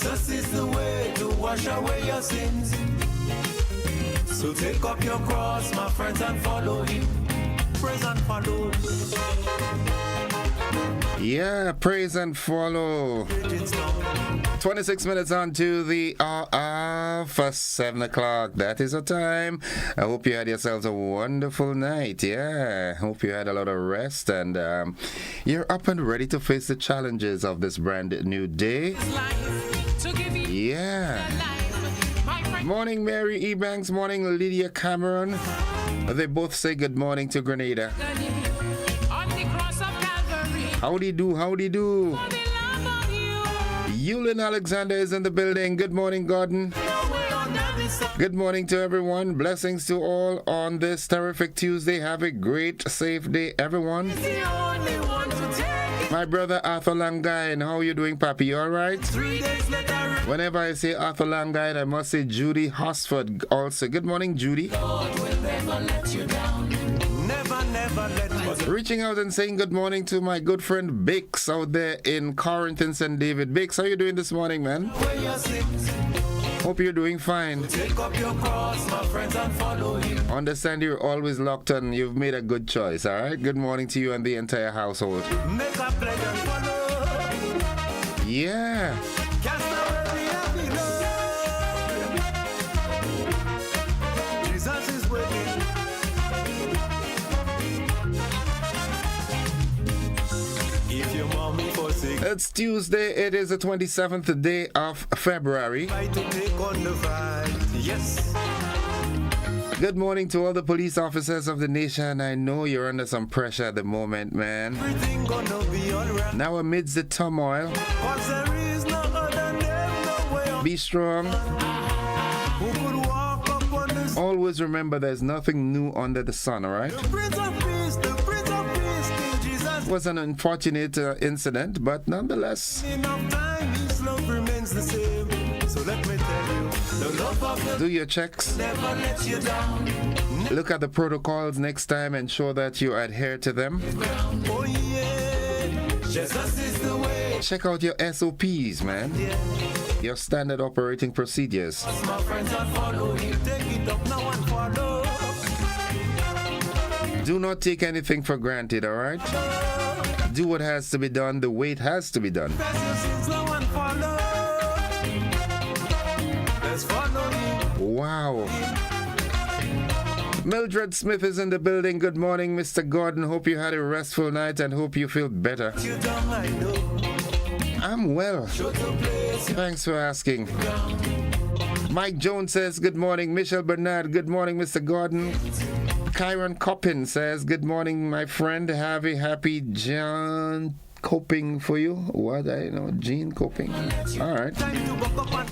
Jesus is the way to wash away your sins. So take up your cross, my friends, and follow him. Praise and follow. Yeah, praise and follow. 26 minutes on to the hour for 7 o'clock. That is the time. I hope you had yourselves a wonderful night. Yeah, hope you had a lot of rest and you're up and ready to face the challenges of this brand new day. Yeah. Morning, Mary Ebanks. Morning, Lydia Cameron. They both say good morning to Grenada. Howdy do, howdy do. Yulin Alexander is in the building. Good morning, Gordon. Good morning to everyone. Blessings to all on this terrific Tuesday. Have a great, safe day, everyone. My brother Arthur Langain, how are you doing, Papi? You all right? Whenever I say Arthur Langain, I must say Judy Hosford also. Good morning, Judy. Reaching out and saying good morning to my good friend Bix out there in Corinth and St. David. Bix, how are you doing this morning, man? Hope you're doing fine. Take up your cross, my friends, and follow him. Understand you're always locked on. You've made a good choice, all right? Good morning to you and the entire household. Make a pledge and follow. Yeah. Jesus is waiting. If your mommy forsake. It's Tuesday. It is the 27th day of February. Yes. Good morning to all the police officers of the nation. I know you're under some pressure at the moment, man. Now amidst the turmoil, be strong. Always remember there's nothing new under the sun, all right? It was an unfortunate incident, but nonetheless, do your checks. Look at the protocols next time, ensure that you adhere to them. Check out your SOPs, man. Your standard operating procedures. Do not take anything for granted, all right? Do what has to be done the way it has to be done. Wow. Mildred Smith is in the building. Good morning, Mr. Gordon. Hope you had a restful night and hope you feel better. I'm well. Thanks for asking. Mike Jones says, good morning. Michelle Bernard, good morning, Mr. Gordon. Kyron Coppin says, good morning, my friend. Have a happy John Coping for you. What? I know, Jean Coping. All right.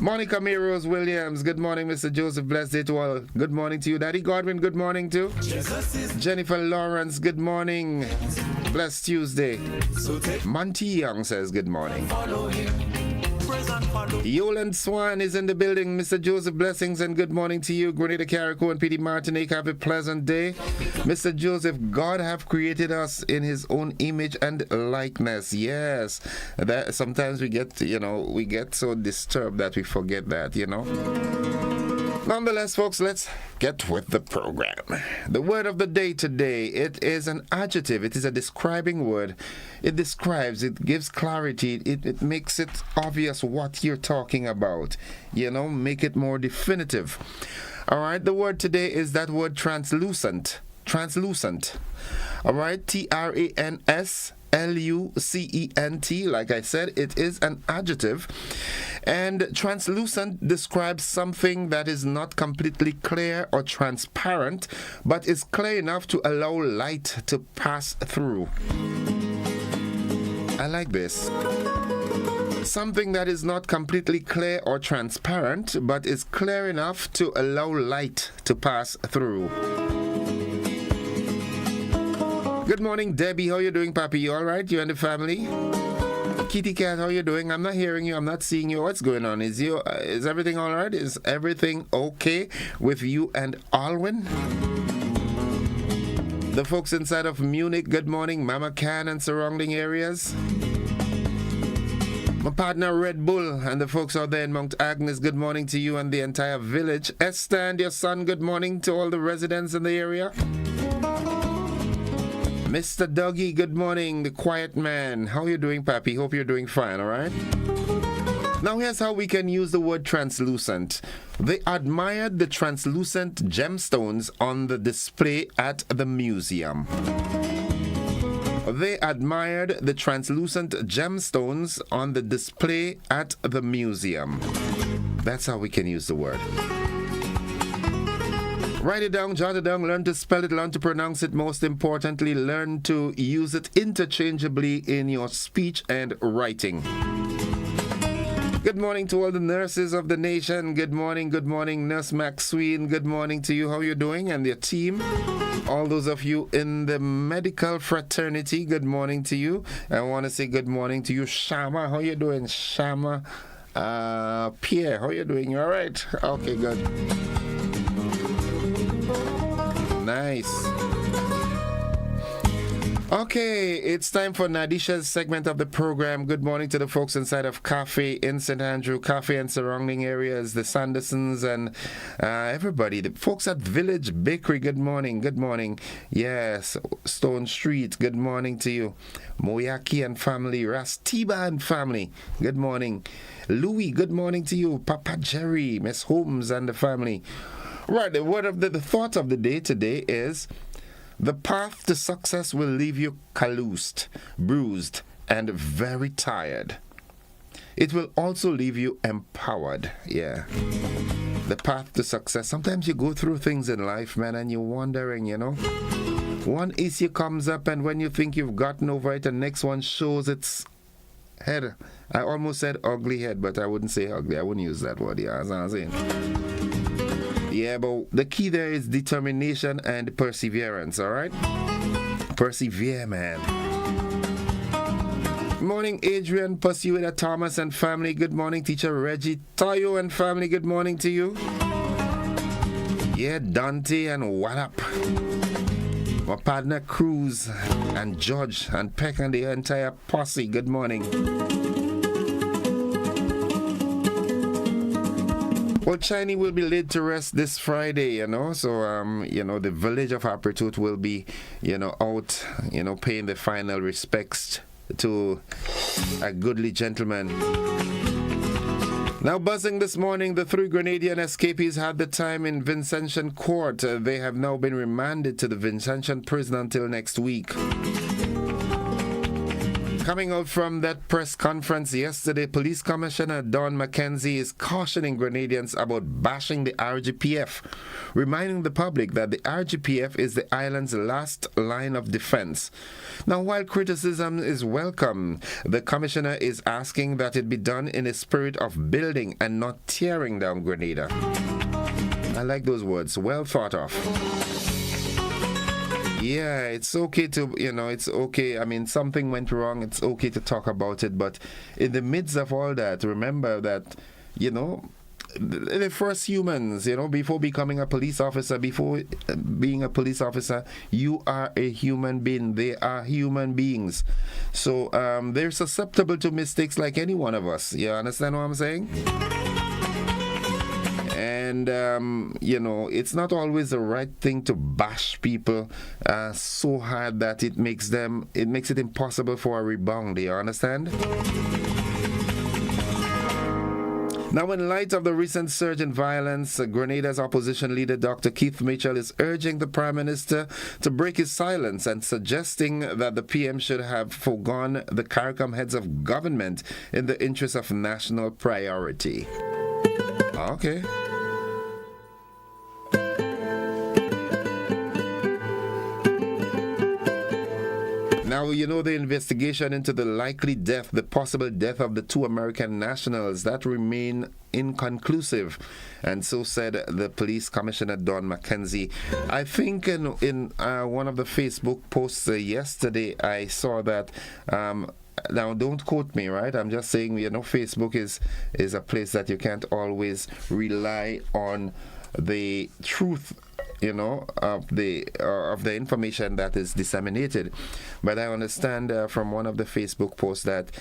Monica Meros Williams, good morning, Mr. Joseph. Blessed day to all. Good morning to you. Daddy Godwin, good morning too. Jennifer Lawrence, good morning. Blessed Tuesday. Monty Young says, good morning. Yoland Swan is in the building. Mr. Joseph, blessings and good morning to you. Grenada Carrico and PD Martinique, have a pleasant day. Mr. Joseph, God have created us in his own image and likeness. Yes. That sometimes we get, we get so disturbed that we forget that, Nonetheless, folks, let's get with the program. The word of the day today, it is an adjective. It is a describing word. It describes, it gives clarity. It makes it obvious what you're talking about. Make it more definitive. All right, the word today is that word translucent. Translucent. All right, TRANSLUCENT. Like I said, it is an adjective. And translucent describes something that is not completely clear or transparent, but is clear enough to allow light to pass through. I like this. Something that is not completely clear or transparent, but is clear enough to allow light to pass through. Good morning, Debbie. How you doing, Papi? You all right? You and the family? Kitty Cat, how you doing? I'm not hearing you. I'm not seeing you. What's going on? Is everything all right? Is everything okay with you and Alwyn? The folks inside of Munich, good morning. Mama Can and surrounding areas. My partner Red Bull and the folks out there in Mount Agnes, good morning to you and the entire village. Esther and your son, good morning to all the residents in the area. Mr. Dougie, good morning, the quiet man. How you doing, Pappy? Hope you're doing fine, all right? Now here's how we can use the word translucent. They admired the translucent gemstones on the display at the museum. They admired the translucent gemstones on the display at the museum. That's how we can use the word. Write it down, jot it down, learn to spell it, learn to pronounce it. Most importantly, learn to use it interchangeably in your speech and writing. Good morning to all the nurses of the nation. Good morning, Nurse Maxine. Good morning to you. How are you doing? And your team. All those of you in the medical fraternity, good morning to you. I want to say good morning to you, Shama. How are you doing, Shama? Pierre, how are you doing? You all right? Okay, good. Nice. Okay, it's time for Nadisha's segment of the program. Good morning to the folks inside of Cafe in St. Andrew, Cafe and surrounding areas, the Sandersons and everybody. The folks at Village Bakery, good morning, good morning. Yes, Stone Street, good morning to you. Moyaki and family, Rastiba and family, good morning. Louis, good morning to you. Papa Jerry, Miss Holmes and the family. Right, the word of the thought of the day today is: the path to success will leave you calloused, bruised, and very tired. It will also leave you empowered. Yeah. The path to success. Sometimes you go through things in life, man, and you're wondering, you know. One issue comes up, and when you think you've gotten over it, the next one shows its head. I almost said ugly head, but I wouldn't say ugly. I wouldn't use that word. Yeah, that's what I'm saying. Yeah, but the key there is determination and perseverance, all right? Persevere, man. Morning, Adrian, Pursuita Thomas and family. Good morning, teacher Reggie Tayo and family. Good morning to you. Yeah, Dante and Wallop. My partner Cruz and George and Peck and the entire posse. Good morning. Well, Chinese will be laid to rest this Friday, you know, so, the village of Apretut will be, out, paying the final respects to a goodly gentleman. Now, buzzing this morning, the 3 Grenadian escapees had the time in Vincentian Court. They have now been remanded to the Vincentian prison until next week. Coming out from that press conference yesterday, Police Commissioner Don McKenzie is cautioning Grenadians about bashing the RGPF, reminding the public that the RGPF is the island's last line of defense. Now, while criticism is welcome, the Commissioner is asking that it be done in a spirit of building and not tearing down Grenada. I like those words, well thought of. Yeah, it's okay to, it's okay. I mean, something went wrong. It's okay to talk about it. But in the midst of all that, remember that, the first humans, before becoming a police officer, before being a police officer, you are a human being. They are human beings. So they're susceptible to mistakes like any one of us. You understand what I'm saying? And, it's not always the right thing to bash people so hard that it makes it impossible for a rebound. Do you understand? Now, in light of the recent surge in violence, Grenada's opposition leader, Dr. Keith Mitchell, is urging the Prime Minister to break his silence and suggesting that the PM should have foregone the CARICOM heads of government in the interest of national priority. Okay. Now, the investigation into the possible death of the 2 American nationals, that remain inconclusive. And so said the police commissioner, Don McKenzie. I think in one of the Facebook posts yesterday, I saw that... now, don't quote me, right? I'm just saying, Facebook is a place that you can't always rely on the truth of the information that is disseminated. But I understand from one of the Facebook posts that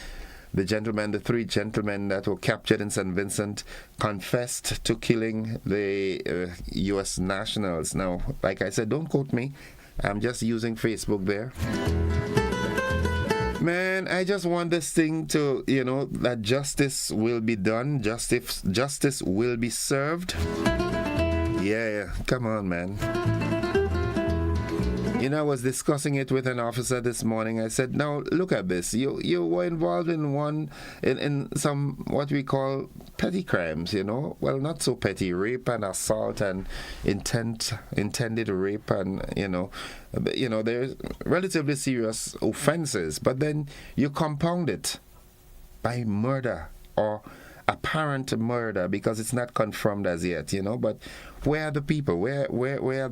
the three gentlemen that were captured in St. Vincent confessed to killing the U.S. nationals. Now, like I said, don't quote me. I'm just using Facebook there. Man, I just want this thing to, that justice will be done. Justice will be served. Yeah, come on, man. I was discussing it with an officer this morning. I said, now look at this. You were involved in some what we call petty crimes, Well, not so petty, rape and assault and intended rape and, there's relatively serious offenses. But then you compound it by murder or apparent murder because it's not confirmed as yet, But where are the people? Where are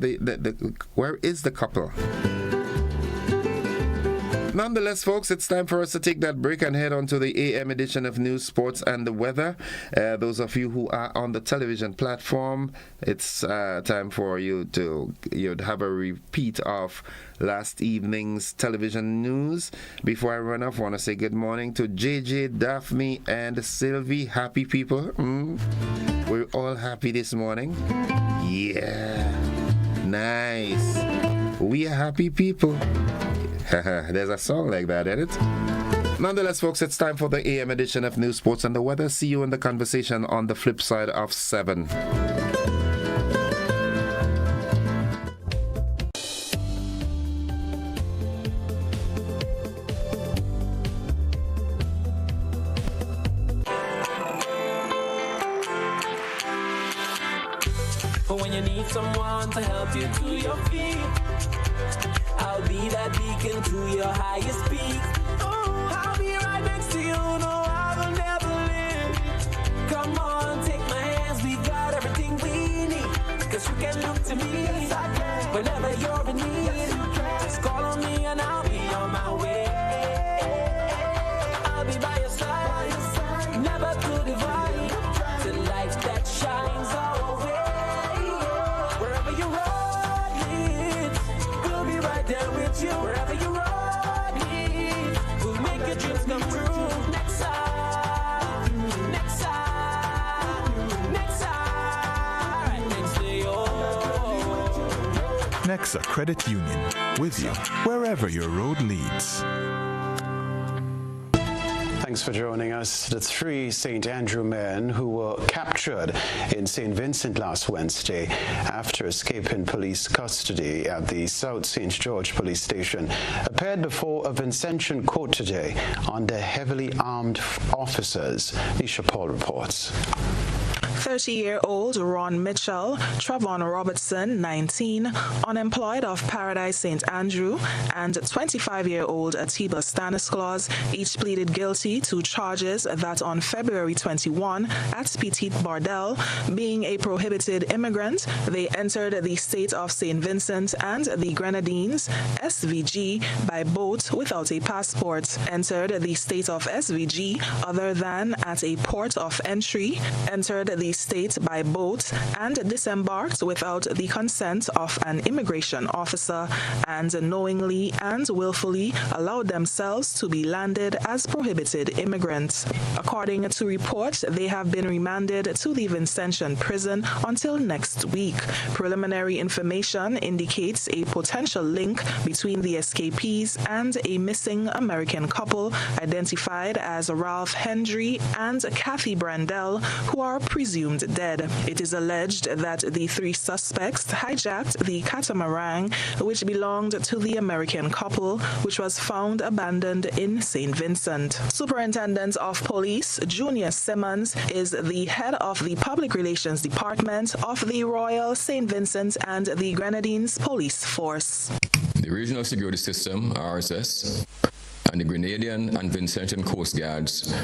where is the couple? Nonetheless, folks, it's time for us to take that break and head on to the AM edition of News, Sports, and the Weather. Those of you who are on the television platform, it's time for you'd have a repeat of last evening's television news. Before I run off, I want to say good morning to JJ, Daphne, and Sylvie. Happy people. We're all happy this morning. Yeah. Nice. We are happy people. There's a song like that, isn't it? Nonetheless, folks, it's time for the AM edition of News, Sports, and the Weather. See you in the conversation on the flip side of 7. But when you need someone to help you to your feet, I'll be that beacon to your highest peak. Oh, I'll be right next to you. No, I will never leave. Come on, take my hands. We got everything we need. Cause you can look to me whenever you're in need. Just call on me and I'll be on my way. I'll be by your side. Never to divide. The light that shines our way. Wherever you're there with you, wherever you run, we'll make your dreams come true. Next side, next side, next side, next to you. Nexa Credit Union, with you wherever your road leads. Thanks for joining us. The 3 St. Andrew men who were captured in St. Vincent last Wednesday after escaping police custody at the South St. George police station appeared before a Vincentian court today under heavily armed officers. Nisha Paul reports. 30-year-old Ron Mitchell, Travon Robertson, 19, unemployed of Paradise St. Andrew, and 25-year-old Atiba Stanislaus each pleaded guilty to charges that on February 21 at Petit Bordel, being a prohibited immigrant, they entered the state of St. Vincent and the Grenadines, SVG, by boat without a passport, entered the state of SVG other than at a port of entry, entered the state by boat and disembarked without the consent of an immigration officer, and knowingly and willfully allowed themselves to be landed as prohibited immigrants. According to reports, they have been remanded to the Vincentian prison until next week. Preliminary information indicates a potential link between the escapees and a missing American couple identified as Ralph Hendry and Kathy Brandel, who are presumed dead. It is alleged that the 3 suspects hijacked the catamaran, which belonged to the American couple, which was found abandoned in St. Vincent. Superintendent of Police Junior Simmons is the head of the Public Relations Department of the Royal St. Vincent and the Grenadines Police Force. The Regional Security System, RSS, and the Grenadian and Vincentian Coast Guards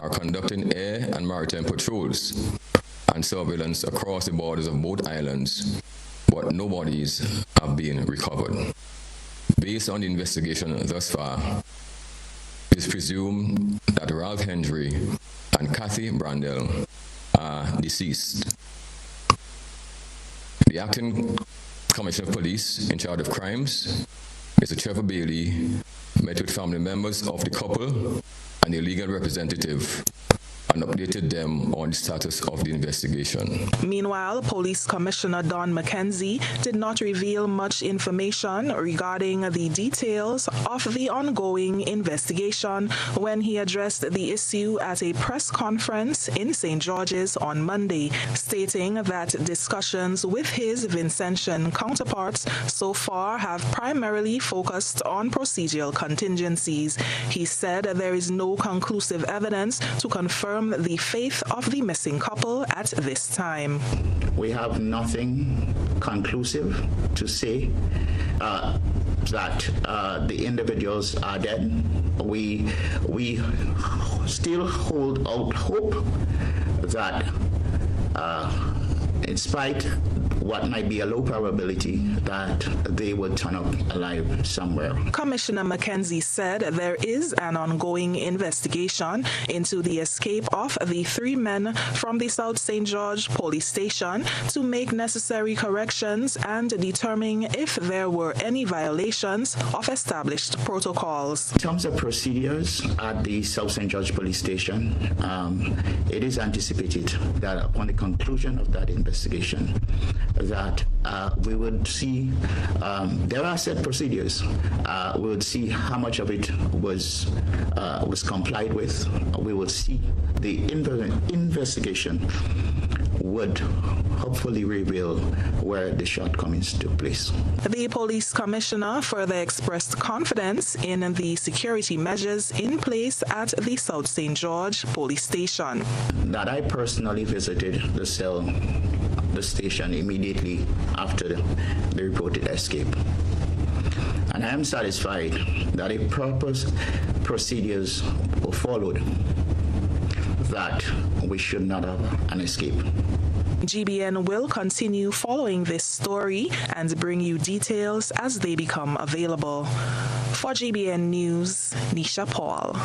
are conducting air and maritime patrols and surveillance across the borders of both islands, but no bodies have been recovered. Based on the investigation thus far, it is presumed that Ralph Hendry and Kathy Brandel are deceased. The acting Commissioner of Police in charge of crimes, Mr. Trevor Bailey, met with family members of the couple and a legal representative and updated them on the status of the investigation. Meanwhile, Police Commissioner Don McKenzie did not reveal much information regarding the details of the ongoing investigation when he addressed the issue at a press conference in St. George's on Monday, stating that discussions with his Vincentian counterparts so far have primarily focused on procedural contingencies. He said there is no conclusive evidence to confirm the fate of the missing couple at this time. We have nothing conclusive to say that the individuals are dead. We still hold out hope that in spite what might be a low probability that they will turn up alive somewhere. Commissioner McKenzie said there is an ongoing investigation into the escape of the 3 men from the South St. George police station to make necessary corrections and determine if there were any violations of established protocols. In terms of procedures at the South St. George police station, it is anticipated that upon the conclusion of that investigation, that we would see, there are set procedures. We would see how much of it was complied with. We would see the investigation would hopefully reveal where the shortcomings took place. The police commissioner further expressed confidence in the security measures in place at the South St. George police station. That I personally visited the station immediately after the reported escape. And I am satisfied that if proper procedures were followed, that we should not have an escape. GBN will continue following this story and bring you details as they become available. For GBN News, Nisha Paul.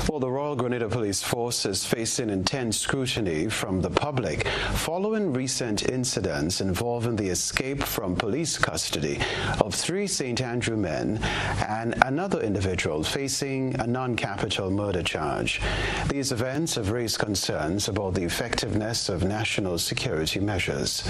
Well, the Royal Grenada Police Force is facing intense scrutiny from the public following recent incidents involving the escape from police custody of 3 St. Andrew men and another individual facing a non-capital murder charge. These events have raised concerns about the effectiveness of national security measures.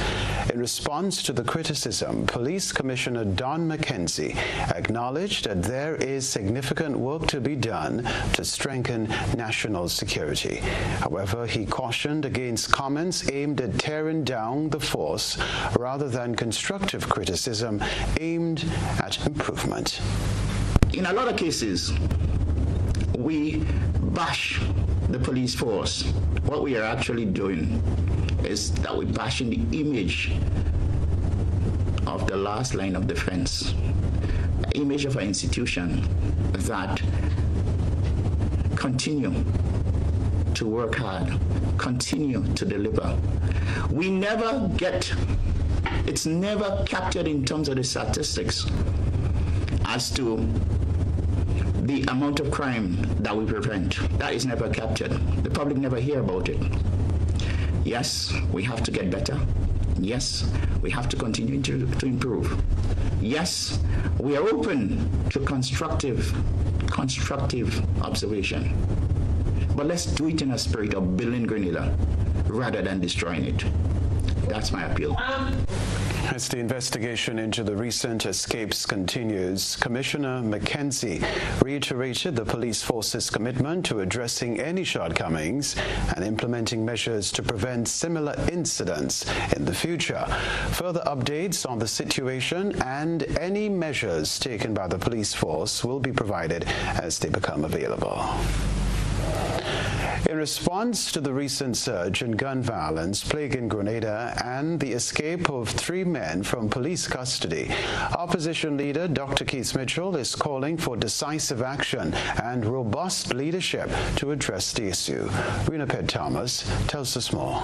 In response to the criticism, Police Commissioner Don McKenzie acknowledged that there is significant work to be done to strengthen national security. However, he cautioned against comments aimed at tearing down the force rather than constructive criticism aimed at improvement. In a lot of cases, we bash the police force. What we are actually doing is that we're bashing the image of the last line of defense, the image of an institution that continue to work hard, continue to deliver. We never get, it's never captured in terms of the statistics as to the amount of crime that we prevent. That is never captured. The public never hear about it. Yes, we have to get better. Yes, we have to continue to improve. Yes, we are open to constructive observation. But let's do it in a spirit of building Grenada rather than destroying it. That's my appeal. As the investigation into the recent escapes continues, Commissioner McKenzie reiterated the police force's commitment to addressing any shortcomings and implementing measures to prevent similar incidents in the future. Further updates on the situation and any measures taken by the police force will be provided as they become available. In response to the recent surge in gun violence plaguing Grenada and the escape of 3 men from police custody, opposition leader Dr. Keith Mitchell is calling for decisive action and robust leadership to address the issue. Rena Pett Thomas tells us more.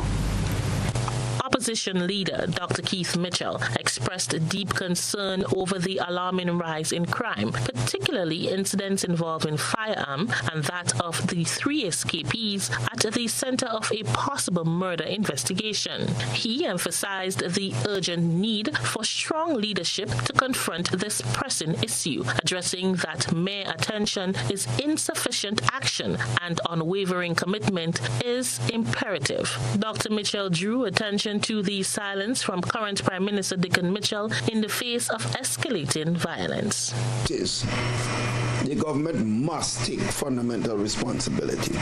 opposition leader, Dr. Keith Mitchell, expressed deep concern over the alarming rise in crime, particularly incidents involving firearm and that of the 3 escapees at the center of a possible murder investigation. He emphasized the urgent need for strong leadership to confront this pressing issue, addressing that mere attention is insufficient action and unwavering commitment is imperative. Dr. Mitchell drew attention to the silence from current Prime Minister Dickon Mitchell in the face of escalating violence. The government must take fundamental responsibility.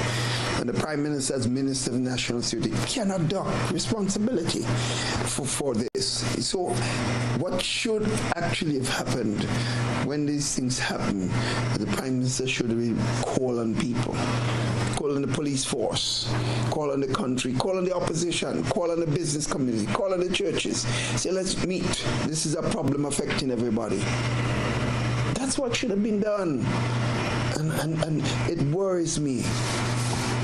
And the Prime Minister, as Minister of National Security, cannot duck responsibility for this. So what should actually have happened when these things happen, the Prime Minister should call on people, call on the police force, call on the country, call on the opposition, call on the business community, call on the churches. Say, let's meet. This is a problem affecting everybody. That's what should have been done. And it worries me.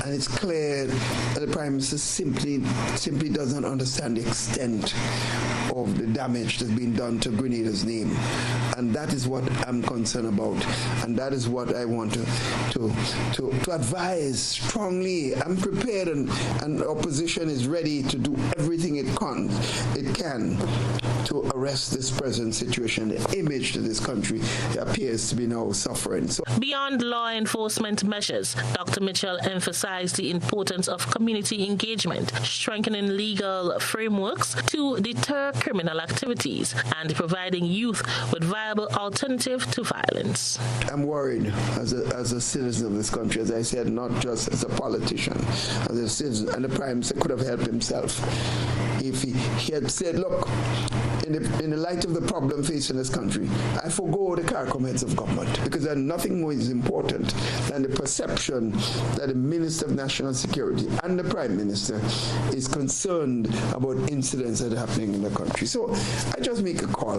And it's clear that the Prime Minister simply doesn't understand the extent of the damage that's been done to Grenada's name. And that is what I'm concerned about. And that is what I want to advise strongly. I'm prepared and the opposition is ready to do everything it can to arrest this present situation. The image to this country appears to be now suffering. So, beyond law enforcement measures, Dr. Mitchell emphasized the importance of community engagement, strengthening legal frameworks to deter criminal activities, and providing youth with viable alternative to violence. I'm worried as a citizen of this country, as I said, not just as a politician, as a citizen, and the Prime Minister could have helped himself if he had said, look, in the light of the problem facing this country, I forgo the CARICOM heads of government, because nothing more is important than the perception that the Minister of National Security and the Prime Minister is concerned about incidents that are happening in the country. So I just make a call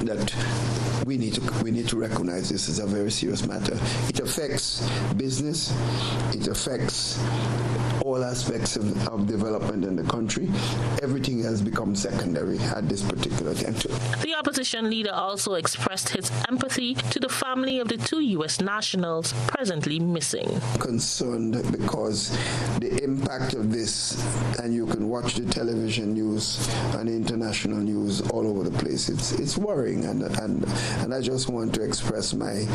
that we need to recognize this as a very serious matter. It affects business, it affects all aspects of development in the country. Everything has become secondary at this particular time too. The opposition leader also expressed his empathy to the family of the 2 U.S. nationals presently missing. Concerned because the impact of this, and you can watch the television news and the international news all over the place. It's worrying, and I just want to express my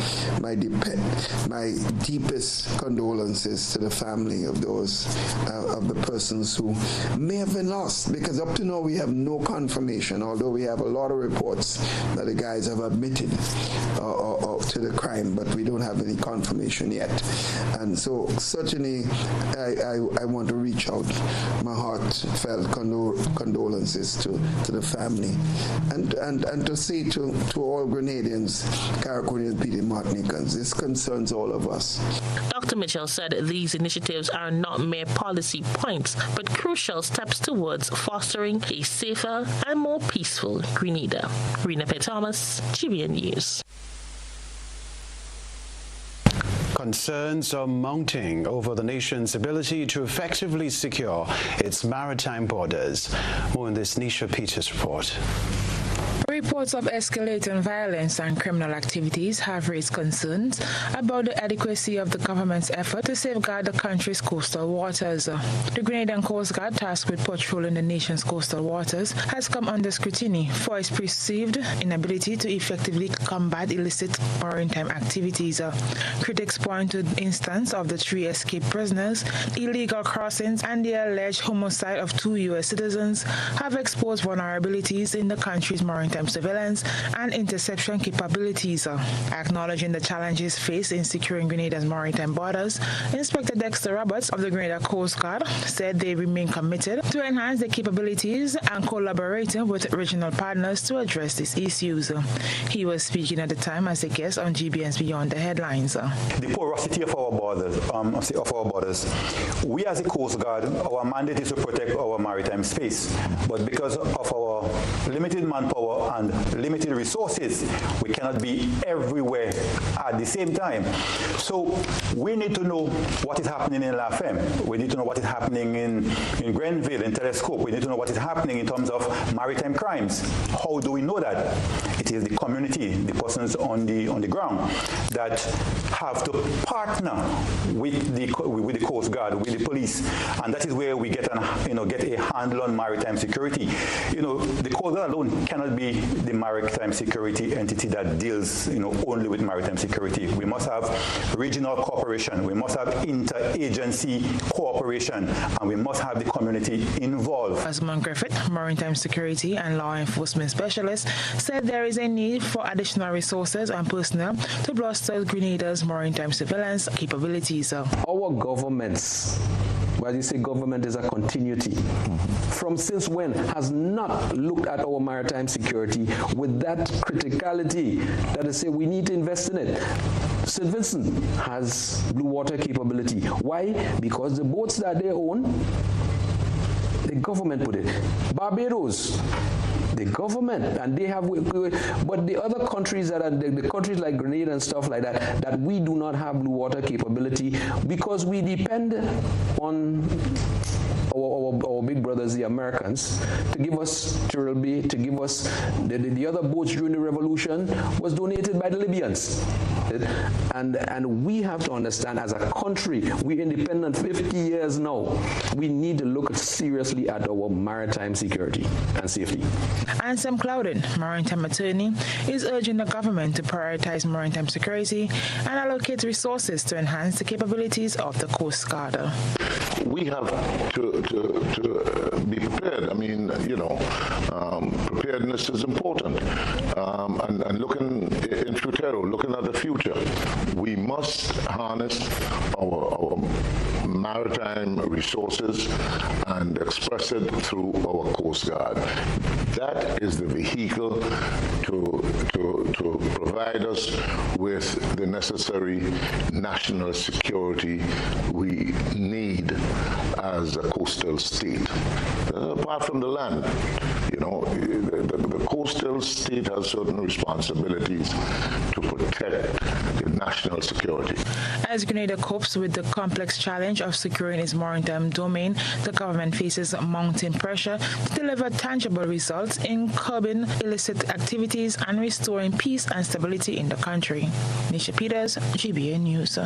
deepest condolences to the family of those of the persons who may have been lost, because up to now we have no confirmation, although we have a lot of reports that the guys have admitted to the crime, but we don't have any confirmation yet. And so certainly I want to reach out my heartfelt condolences to the family and to say to all Grenadians, Cariconians, PD Martinicans, this concerns all of us. Dr. Mitchell said these initiatives are not mere policy points, but crucial steps towards fostering a safer and more peaceful Grenada. Rena P. Thomas, GBN News. Concerns are mounting over the nation's ability to effectively secure its maritime borders. More in this Nisha Peters report. Reports of escalating violence and criminal activities have raised concerns about the adequacy of the government's effort to safeguard the country's coastal waters. The Grenadian Coast Guard, tasked with patrolling the nation's coastal waters, has come under scrutiny for its perceived inability to effectively combat illicit maritime activities. Critics point to the instance of the 3 escaped prisoners, illegal crossings, and the alleged homicide of 2 U.S. citizens have exposed vulnerabilities in the country's maritime surveillance and interception capabilities. Acknowledging the challenges faced in securing Grenada's maritime borders, Inspector Dexter Roberts of the Grenada Coast Guard said they remain committed to enhance their capabilities and collaborating with regional partners to address these issues. He was speaking at the time as a guest on GBN's Beyond the Headlines. The porosity of our borders, we as a Coast Guard, our mandate is to protect our maritime space, but because of our limited manpower and limited resources, we cannot be everywhere at the same time. So we need to know what is happening in La Femme. We need to know what is happening in Grenville, in Telescope. We need to know what is happening in terms of maritime crimes. How do we know that? It is the community, the persons on the ground that have to partner with the Coast Guard, with the police, and that is where we get a handle on maritime security. The Coast Guard alone cannot be the maritime security entity that deals, only with maritime security. We must have regional cooperation, we must have interagency cooperation, and we must have the community involved. Asman Griffith, maritime security and law enforcement specialist, said there is a need for additional resources and personnel to bolster Grenada's maritime surveillance capabilities. Our governments, when you say government is a continuity, from since when has not looked at our maritime security with that criticality that is say we need to invest in it. St. Vincent has blue water capability. Why? Because the boats that they own, the government put it. Barbados, the government, and they have, but the other countries that are the countries like Grenada and stuff like that we do not have blue water capability because we depend on our big brothers, the Americans, to give us Turtle, to give us the other boats during the revolution was donated by the Libyans. And we have to understand, as a country, we're independent 50 years now. We need to look seriously at our maritime security and safety. Ansem Clouden, maritime attorney, is urging the government to prioritize maritime security and allocate resources to enhance the capabilities of the Coast Guard. We have to be prepared. I mean, preparedness is important. And looking in futuro, looking at the future, we must harness our maritime resources and express it through our Coast Guard. That is the vehicle to provide us with the necessary national security we need as a coastal state. Apart from the land, the coastal state has certain responsibilities to protect the national security. As Grenada copes with the complex challenge of securing its maritime domain, the government faces mounting pressure to deliver tangible results in curbing illicit activities and restoring peace and stability in the country. Nisha Peters, GBA News.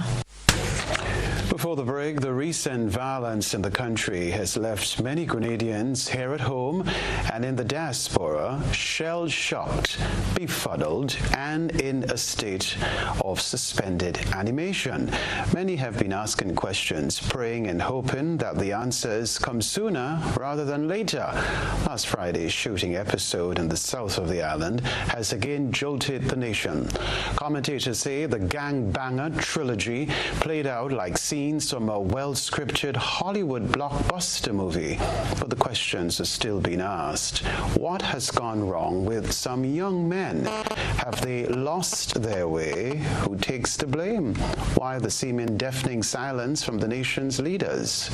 Before the break, the recent violence in the country has left many Grenadians here at home and in the diaspora shell-shocked, befuddled, and in a state of suspended animation. Many have been asking questions, praying and hoping that the answers come sooner rather than later. Last Friday's shooting episode in the south of the island has again jolted the nation. Commentators say the gang-banger trilogy played out like scenes from a well-scripted Hollywood blockbuster movie. But the questions are still being asked. What has gone wrong with some young men? Have they lost their way? Who takes the blame? Why the seeming deafening silence from the nation's leaders?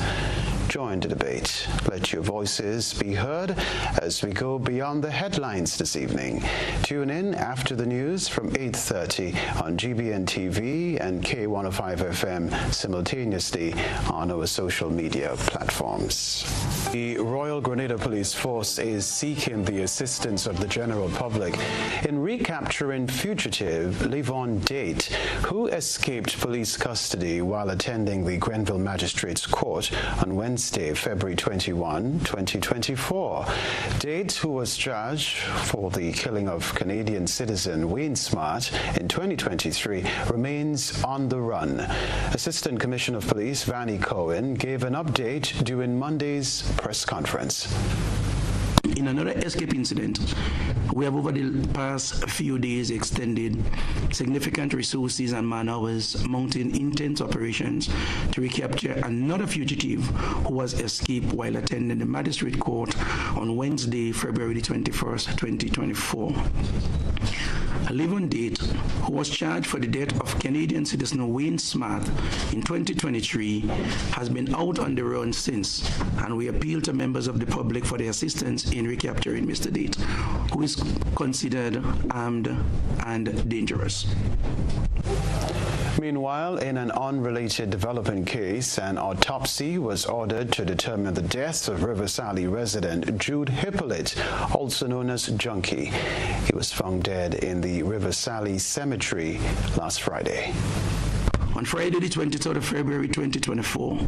Join the debate. Let your voices be heard as we go beyond the headlines this evening. Tune in after the news from 8:30 on GBN TV and K105 FM simultaneously on our social media platforms. The Royal Grenada Police Force is seeking the assistance of the general public in recapturing fugitive Levon Date, who escaped police custody while attending the Grenville Magistrates Court on Wednesday, February 21, 2024. Date, who was charged for the killing of Canadian citizen Wayne Smart in 2023, remains on the run. Assistant Commissioner of Police Vannie Cohen gave an update during Monday's press conference. In another escape incident, we have over the past few days extended significant resources and man-hours, mounting intense operations to recapture another fugitive who was escaped while attending the magistrate court on Wednesday, February 21st, 2024. live-on date, who was charged for the death of Canadian citizen Wayne Smart in 2023, has been out on the run since, and we appeal to members of the public for their assistance in recapturing Mr. Date, who is considered armed and dangerous. Meanwhile, in an unrelated development case, an autopsy was ordered to determine the death of Riverside resident Jude Hippolyte, also known as Junkie. He was found dead in the Riverside Cemetery last Friday. On Friday, the 23rd of February 2024,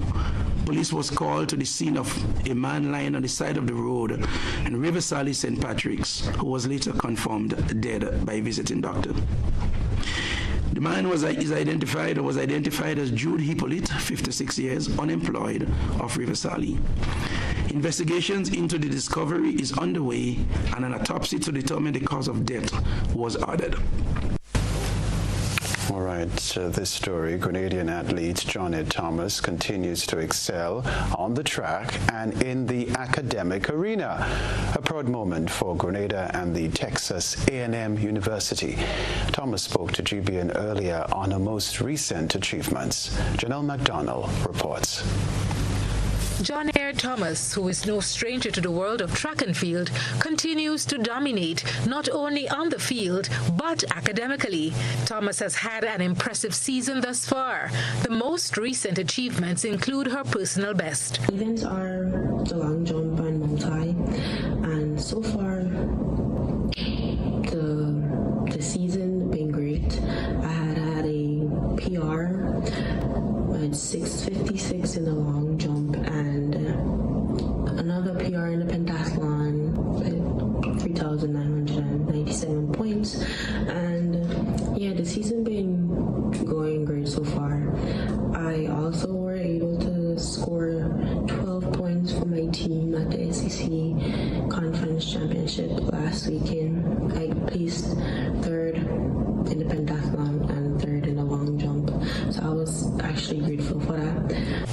police was called to the scene of a man lying on the side of the road in Riverside St. Patrick's, who was later confirmed dead by a visiting doctor. The man was identified as Jude Hippolyte, 56 years, unemployed, of Riverside. Investigations into the discovery is underway, and an autopsy to determine the cause of death was ordered. All right, this story, Grenadian athlete John Ed Thomas continues to excel on the track and in the academic arena. A proud moment for Grenada and the Texas A&M University. Thomas spoke to GBN earlier on her most recent achievements. Janelle McDonald reports. John Ed Thomas, who is no stranger to the world of track and field, continues to dominate not only on the field but academically. Thomas has had an impressive season thus far. The most recent achievements include her personal best. Events are the long jump and multi, and so far the season been great. I had a PR at 6:56 in the long jump and another PR in the pentathlon at 3,997 points. And yeah, the season been going great so far. I also were able to score 12 points for my team at the SEC Conference Championship last weekend. I placed third in the pentathlon and third in the long jump. So I was actually grateful for that.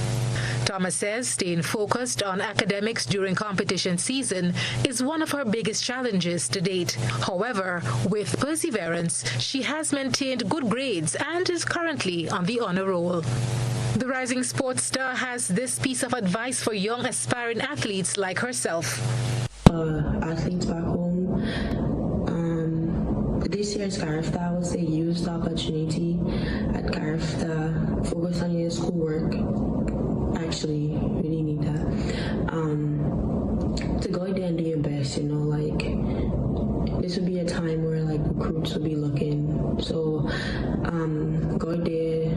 Thomas says staying focused on academics during competition season is one of her biggest challenges to date. However, with perseverance, she has maintained good grades and is currently on the honor roll. The rising sports star has this piece of advice for young aspiring athletes like herself. Athletes back home, this year's CARIFTA, I would say use the opportunity at CARIFTA, focus on your schoolwork. Actually, really need that. To go out there and do your best, you know, like, this would be a time where, like, recruits will be looking. So, go out there,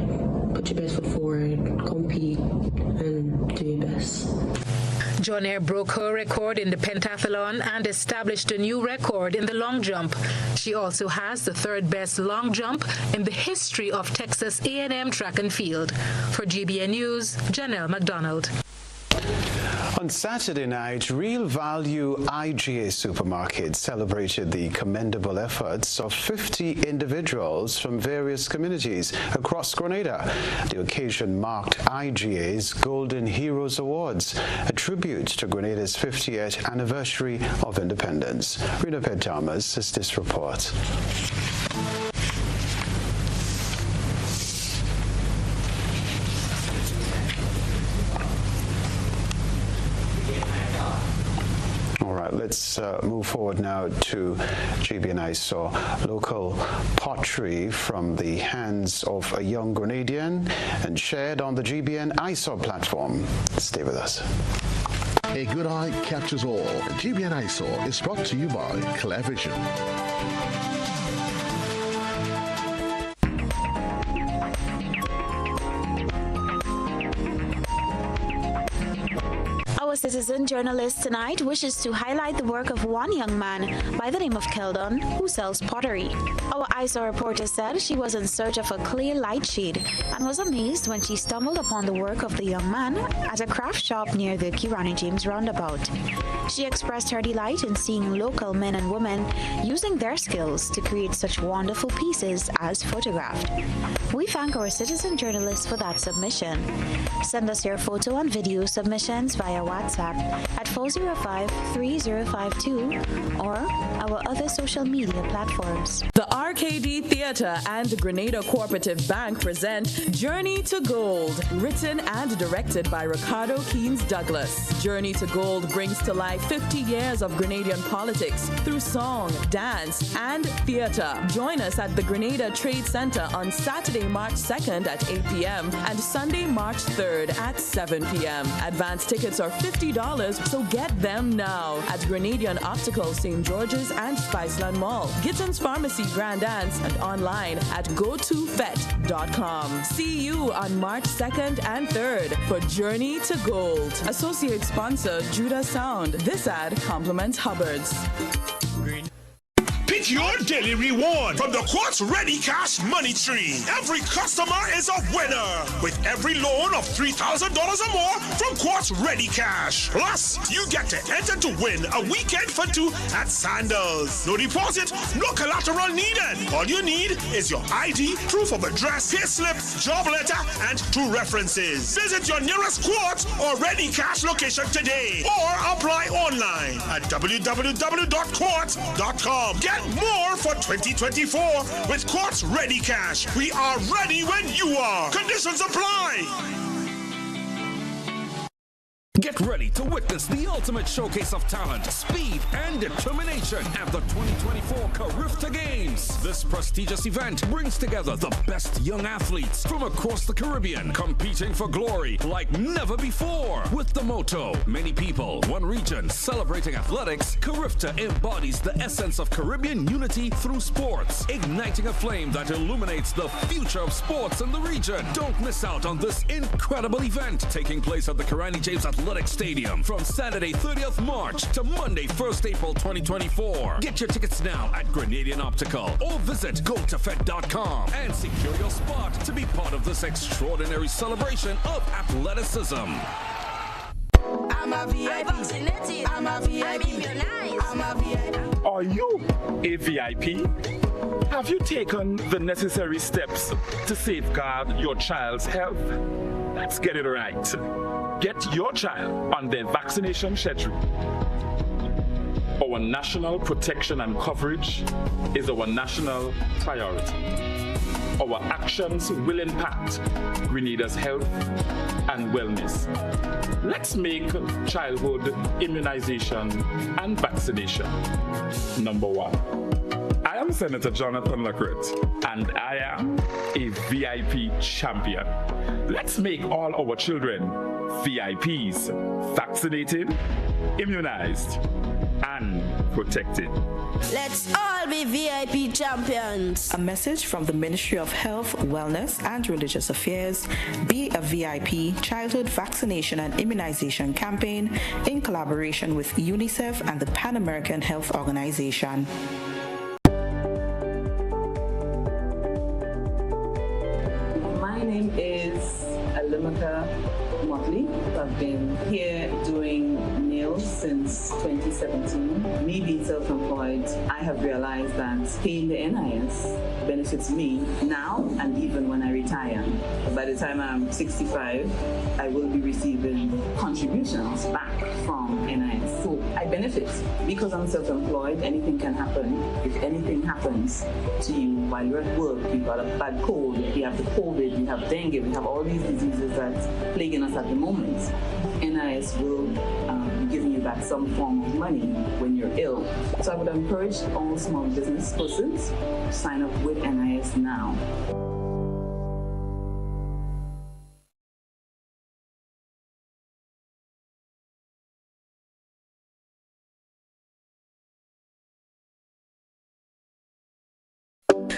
put your best foot forward, compete, and do your best. John Eyre broke her record in the pentathlon and established a new record in the long jump. She also has the third best long jump in the history of Texas A&M track and field. For GBN News, Janelle McDonald. On Saturday night, Real Value IGA Supermarket celebrated the commendable efforts of 50 individuals from various communities across Grenada. The occasion marked IGA's Golden Heroes Awards, a tribute to Grenada's 50th anniversary of independence. Rina Thomas has this report. Let's move forward now to GBN ISO. Local pottery from the hands of a young Grenadian and shared on the GBN ISO platform. Stay with us. A good eye catches all. GBN ISO is brought to you by Clear Vision. Our citizen journalist tonight wishes to highlight the work of one young man by the name of Keldon who sells pottery. Our ISO reporter said she was in search of a clear light shade and was amazed when she stumbled upon the work of the young man at a craft shop near the Kirani James roundabout. She expressed her delight in seeing local men and women using their skills to create such wonderful pieces as photographed. We thank our citizen journalist for that submission. Send us your photo and video submissions via WhatsApp at at 405-3052 or our other social media platforms. The RKD Theatre and Grenada Cooperative Bank present Journey to Gold, written and directed by Ricardo Keynes Douglas. Journey to Gold brings to life 50 years of Grenadian politics through song, dance, and theatre. Join us at the Grenada Trade Center on Saturday, March 2nd at 8 p.m. and Sunday, March 3rd at 7 p.m. Advance tickets are $50, so get them now at Grenadian Optical, St. George's, and Spiceland Mall, Gittins Pharmacy, Grand Anse, and online at gotofet.com. See you on March 2nd and 3rd for Journey to Gold. Associate sponsor, Judah Sound. This ad complements Hubbard's. Pick your daily reward from the Quartz Ready Cash Money Tree. Every customer is a winner with every loan of $3,000 or more from Quartz Ready Cash. Plus, you get to enter to win a weekend for two at Sandals. No deposit, no collateral needed. All you need is your ID, proof of address, payslip, job letter, and 2 references. Visit your nearest Quartz or Ready Cash location today or apply online at www.quartz.com. Get more for 2024 with Quartz Ready Cash. We are ready when you are. Conditions apply. Get ready to witness the ultimate showcase of talent, speed, and determination at the 2024 Carifta Games. This prestigious event brings together the best young athletes from across the Caribbean, competing for glory like never before. With the motto, many people, one region, celebrating athletics, Carifta embodies the essence of Caribbean unity through sports, igniting a flame that illuminates the future of sports in the region. Don't miss out on this incredible event taking place at the Karani James Athletic Stadium from Saturday 30th March to Monday 1st April 2024. Get your tickets now at Grenadian Optical or visit gotofed.com and secure your spot to be part of this extraordinary celebration of athleticism. I'm a VIP. I'm a VIP. I'm a VIP. Are you a VIP? Have you taken the necessary steps to safeguard your child's health? Let's get it right. Get your child on their vaccination schedule. Our national protection and coverage is our national priority. Our actions will impact Grenada's health and wellness. Let's make childhood immunization and vaccination number 1. I am Senator Jonathan Lacrette, and I am a VIP champion. Let's make all our children VIPs, vaccinated, immunized, and protected. Let's all be VIP champions. A message from the Ministry of Health, Wellness, and Religious Affairs, Be a VIP Childhood Vaccination and Immunization Campaign in collaboration with UNICEF and the Pan American Health Organization. My name is Alimaka Motley. I've been here doing nails since 2017. Me being self-employed, I have realized that paying the NIS benefits me now and even when I retire. By the time I'm 65, I will be receiving contributions back from NIS. So I benefit because I'm self-employed. Anything can happen. If anything happens to you while you're at work, you've got a bad cold, you have the COVID, you have dengue, we have all these diseases that's plaguing us at the moment. NIS will be giving you back some form of money when you're ill. So I would encourage all small business persons to sign up with NIS now.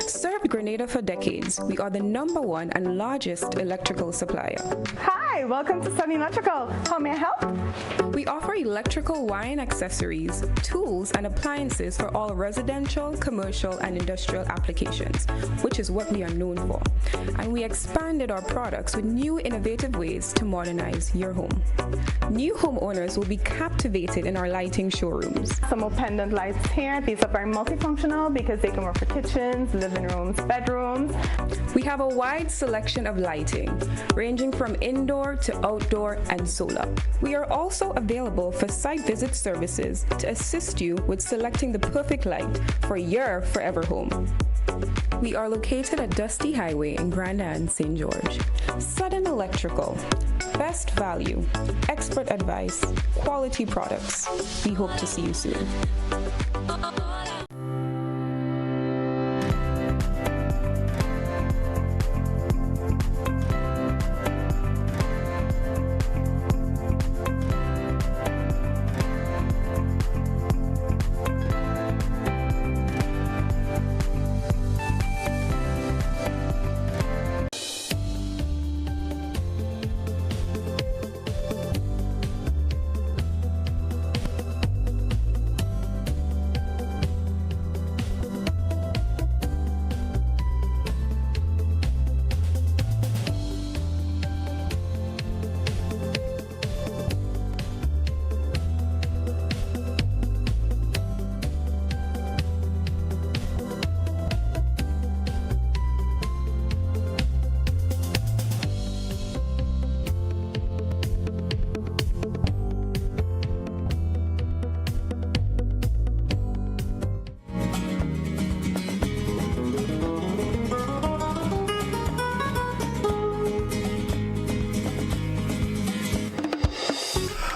Served Grenada for decades. We are the #1 and largest electrical supplier. Hi, welcome to Sunny Electrical. How may I help? We offer electrical wiring accessories, tools, and appliances for all residential, commercial, and industrial applications, which is what we are known for. And we expanded our products with new innovative ways to modernize your home. New homeowners will be captivated in our lighting showrooms. Some pendant lights here. These are very multifunctional because they can work for kitchens, living rooms, rooms, bedrooms. We have a wide selection of lighting, ranging from indoor to outdoor and solar. We are also available for site visit services to assist you with selecting the perfect light for your forever home. We are located at Dusty Highway in Grenada and St. George. Sudden Electrical. Best value, expert advice, quality products. We hope to see you soon.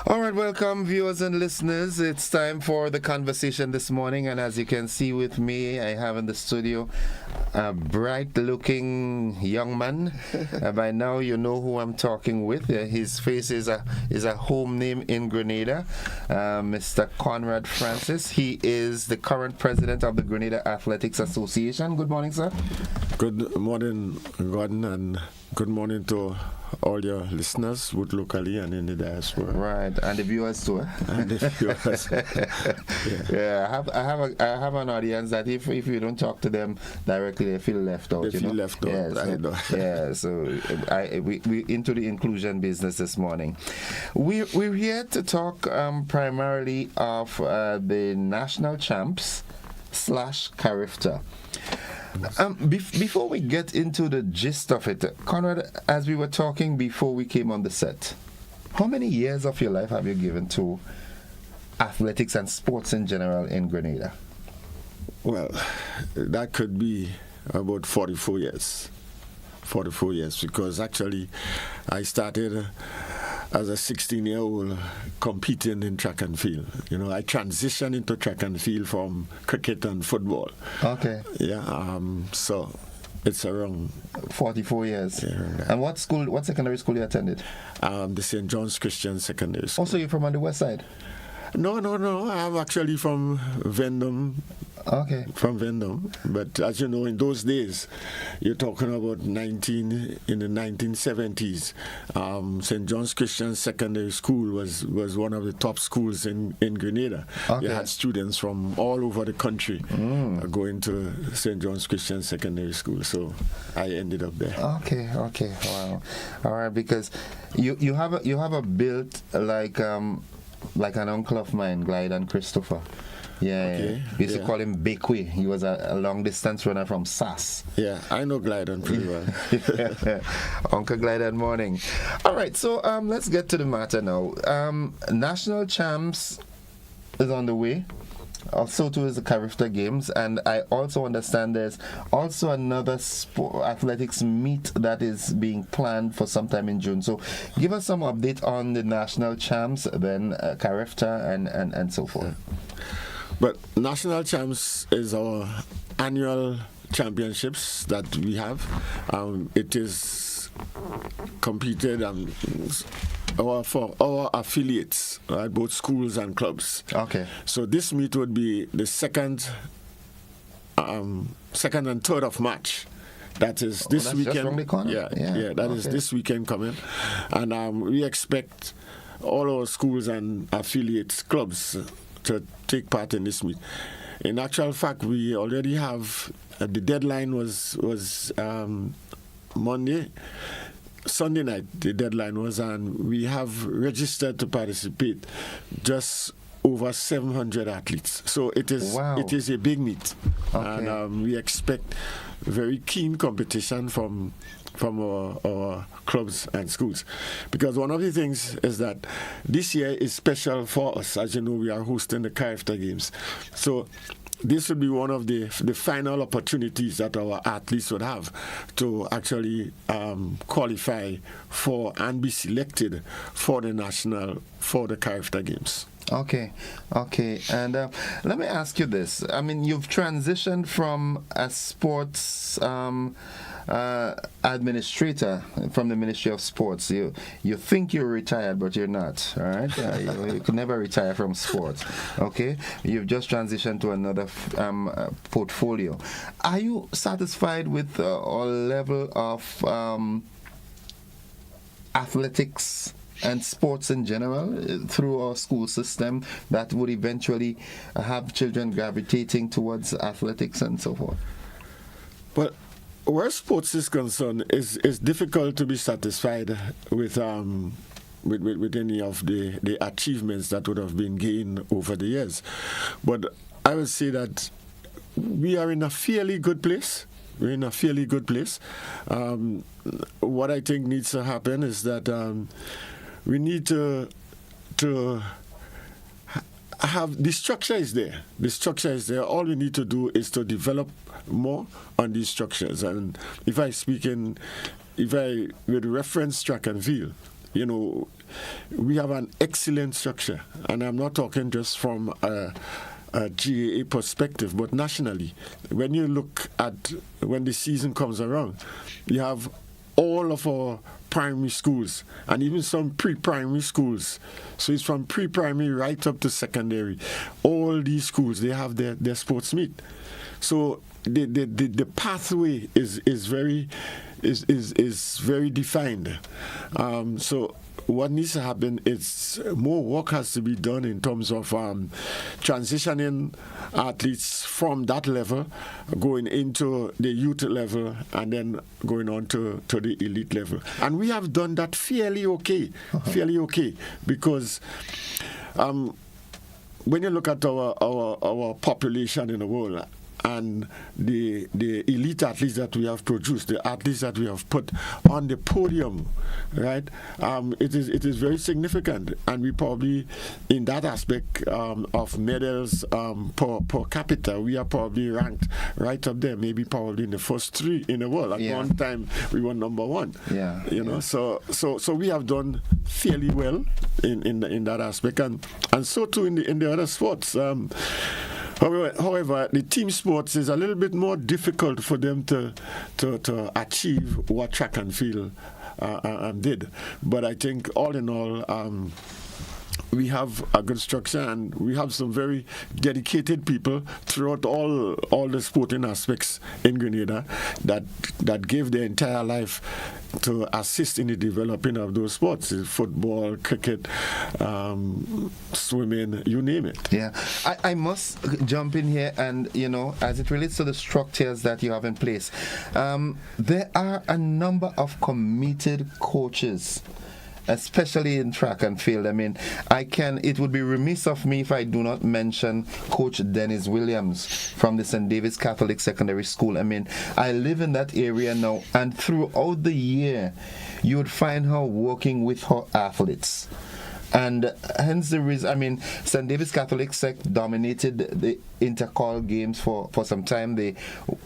All right, welcome viewers and listeners. It's time for the conversation this morning, and as you can see with me, I have in the studio a bright-looking young man. By now, you know who I'm talking with. His face is a home name in Grenada, Mr. Conrad Francis. He is the current president of the Grenada Athletics Association. Good morning, sir. Good morning, Gordon, and good morning to all your listeners, both locally and in the diaspora. Right, and the viewers too. And the viewers. Yeah, I have an audience that if you don't talk to them directly, they feel left out. They feel left out. Yeah, I know. Yeah, so we into the inclusion business this morning. We're here to talk primarily of the national champs / Carifta. Before we get into the gist of it, Conrad, as we were talking before we came on the set, how many years of your life have you given to athletics and sports in general in Grenada? Well, that could be about 44 years. 44 years, because actually I started as a 16-year-old competing in track and field. You know, I transitioned into track and field from cricket and football. Okay. Yeah, so it's around 44 years. Yeah, and what secondary school you attended? The St. John's Christian Secondary School. Also, you're from on the west side? No. I'm actually from Vendôme. Okay. From Vendôme. But as you know, in those days, you're talking about in the 1970s, St. John's Christian Secondary School was one of the top schools in Grenada. Okay. You had students from all over the country going to St. John's Christian Secondary School. So I ended up there. Okay. Wow. All right, because you have a build like an uncle of mine, Glide and Christopher. Yeah, okay. We used to call him Bakwe. He was a long distance runner from SAS. Yeah, I know Glidon pretty well. Uncle Glidon, morning. All right, so let's get to the matter now. National champs is on the way. Also too is the Carifta Games, and I also understand there's also another athletics meet that is being planned for sometime in June. So give us some update on the national champs, then Carifta and so forth. But national champs is our annual championships that we have. It is competed for our affiliates, right, both schools and clubs. Okay. So this meet would be the second and 3rd of March. That is this that's weekend. Just around the corner. Yeah. That is this weekend coming, and we expect all our schools and affiliates clubs to take part in this meet. In actual fact, we already have the deadline was Sunday night. The deadline was, and we have registered to participate just over 700 athletes. So it is a big meet, and we expect very keen competition from our clubs and schools, because one of the things is that this year is special for us. As you know, we are hosting the Carifta Games, so this would be one of the final opportunities that our athletes would have to actually qualify for and be selected for the Carifta Games. Okay. And let me ask you this. I mean, you've transitioned from a sports administrator from the Ministry of Sports. You think you're retired, but you're not, all right? You could never retire from sports, okay? You've just transitioned to another portfolio. Are you satisfied with our level of athletics and sports in general through our school system that would eventually have children gravitating towards athletics and so forth? Well, where sports is concerned, it's difficult to be satisfied with any of the achievements that would have been gained over the years. But I would say that we are in a fairly good place. What I think needs to happen is that we need to have the structure is there. The structure is there. All we need to do is to develop more on these structures. And if I with reference track and field, you know, we have an excellent structure, and I'm not talking just from a GAA perspective, but nationally. When you look at when the season comes around, you have all of our primary schools and even some pre-primary schools. So it's from pre-primary right up to secondary. All these schools, they have their sports meet. So the pathway is very defined. So what needs to happen is more work has to be done in terms of transitioning athletes from that level, going into the youth level, and then going on to the elite level. And we have done that fairly okay, because when you look at our population in the world, and the elite athletes that we have produced, the athletes that we have put on the podium, right? It is very significant, and we probably, in that aspect of medals per capita, we are probably ranked right up there, maybe probably in the first 3 in the world. At one time, we were number 1. So we have done fairly well in that aspect, and so too in the other sports. However, the team sports is a little bit more difficult for them to achieve what track and field did. But I think all in all, we have a good structure, and we have some very dedicated people throughout all the sporting aspects in Grenada that give their entire life to assist in the developing of those sports: football, cricket, swimming, you name it. Yeah, I must jump in here, and as it relates to the structures that you have in place, there are a number of committed coaches, especially in track and field. I mean, it would be remiss of me if I do not mention Coach Dennis Williams from the St. David's Catholic Secondary School. I mean, I live in that area now, and throughout the year, you would find her working with her athletes. And hence the reason, I mean, St. David's Catholic Sec dominated the intercall games for some time. They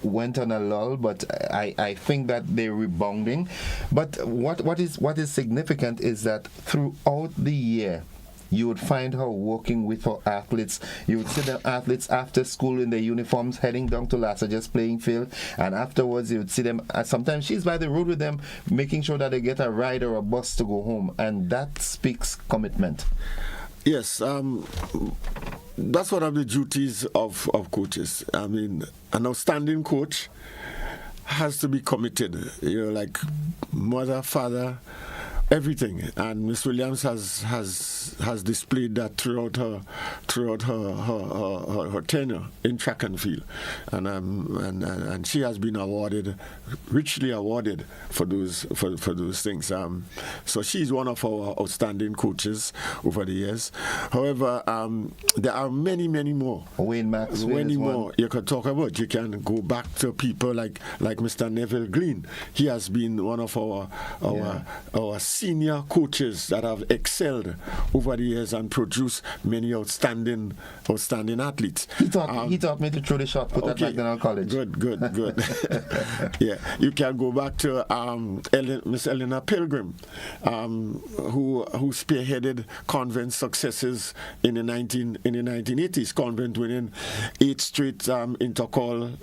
went on a lull, but I think that they're rebounding. But what is significant is that throughout the year, you would find her working with her athletes. You would see the athletes after school in their uniforms heading down to Lassager's playing field, and afterwards you would see them, sometimes she's by the road with them, making sure that they get a ride or a bus to go home, and that speaks commitment. Yes, that's one of the duties of coaches. I mean, an outstanding coach has to be committed, like mother, father, everything, and Miss Williams has displayed that throughout her tenure in track and field, and she has been richly awarded for those things. So she's one of our outstanding coaches over the years. However, there are many more. Wayne Maxwell, many more you could talk about. You can go back to people like Mr. Neville Green. He has been one of our senior coaches that have excelled over the years and produced many outstanding athletes. He taught me to throw the shot put at McDonald College. Good. Yeah, you can go back to Miss Eleanor Pilgrim, who spearheaded Convent successes in the 1980s. Convent winning 8 straight intercall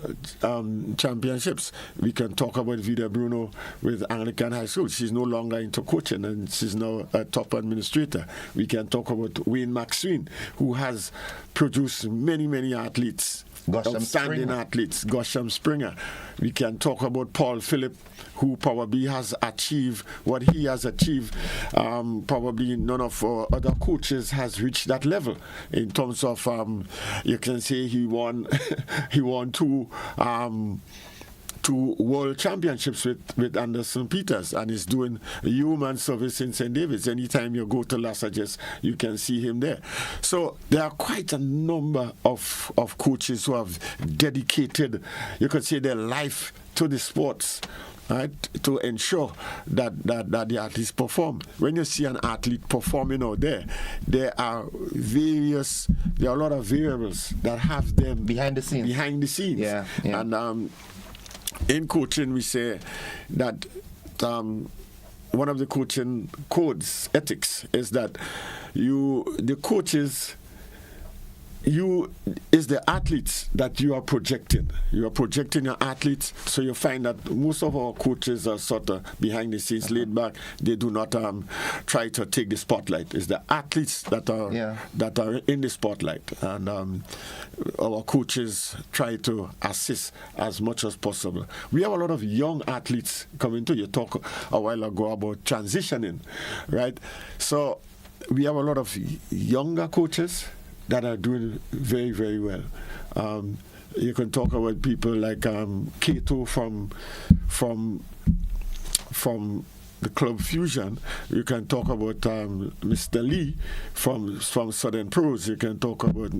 championships. We can talk about Vida Bruno with Anglican High School. She's no longer into coaching and she's now a top administrator. We can talk about Wayne Maxwell, who has produced many athletes. Outstanding athletes, Gosham Springer. We can talk about Paul Phillip, who probably has achieved what he has achieved. Probably none of our other coaches has reached that level in terms of, you can say he won two world championships with Anderson Peters, and is doing human service in St. David's. Anytime you go to Las Vegas, you can see him there. So there are quite a number of coaches who have dedicated, you could say, their life to the sports, right, to ensure that the athletes perform. When you see an athlete performing out there are a lot of variables that have them behind the scenes. Yeah. And in coaching, we say that one of the coaching codes, ethics, is that the coaches, is the athletes that you are projecting. You are projecting your athletes, so you find that most of our coaches are sort of behind the scenes, laid back. They do not try to take the spotlight. It's the athletes that are in the spotlight, and our coaches try to assist as much as possible. We have a lot of young athletes coming to. You talk a while ago about transitioning, right? So we have a lot of younger coaches that are doing very, very well. You can talk about people like Kato from the Club Fusion. You can talk about Mr. Lee from Southern Pros. You can talk about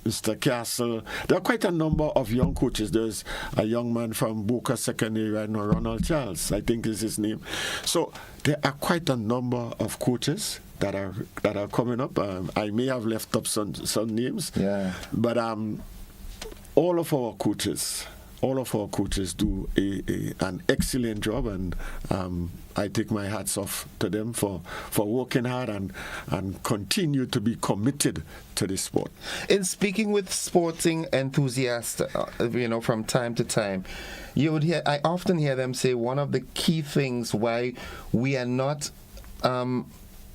Mr. Castle. There are quite a number of young coaches. There's a young man from Boca Secondary right now, Ronald Charles, I think is his name. So there are quite a number of coaches that are coming up. I may have left up some names, but all of our coaches do an excellent job, and I take my hats off to them for working hard and continue to be committed to the sport. In speaking with sporting enthusiasts, from time to time, I often hear them say one of the key things why we are not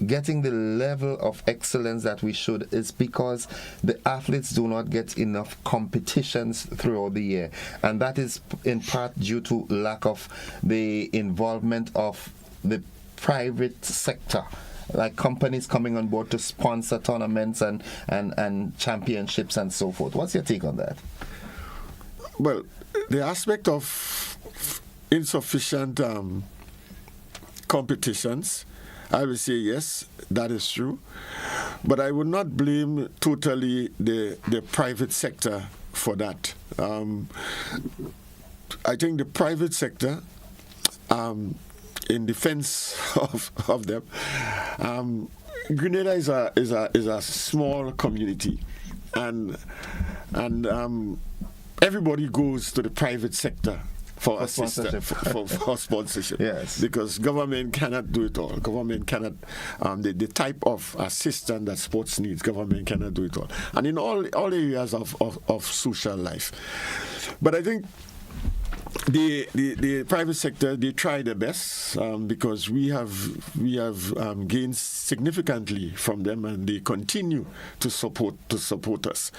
getting the level of excellence that we should is because the athletes do not get enough competitions throughout the year, and that is in part due to lack of the involvement of the private sector, like companies coming on board to sponsor tournaments and championships and so forth. What's your take on that? Well, the aspect of insufficient competitions, I will say yes, that is true. But I would not blame totally the private sector for that. I think the private sector, in defense of them, Grenada is a small community, and everybody goes to the private sector for assistance, for sponsorship. Yes. Because government cannot do it all. Government cannot, the type of assistance that sports needs, government cannot do it all. And in all areas of social life. But I think the private sector, they try their best because we have gained significantly from them, and they continue to support us.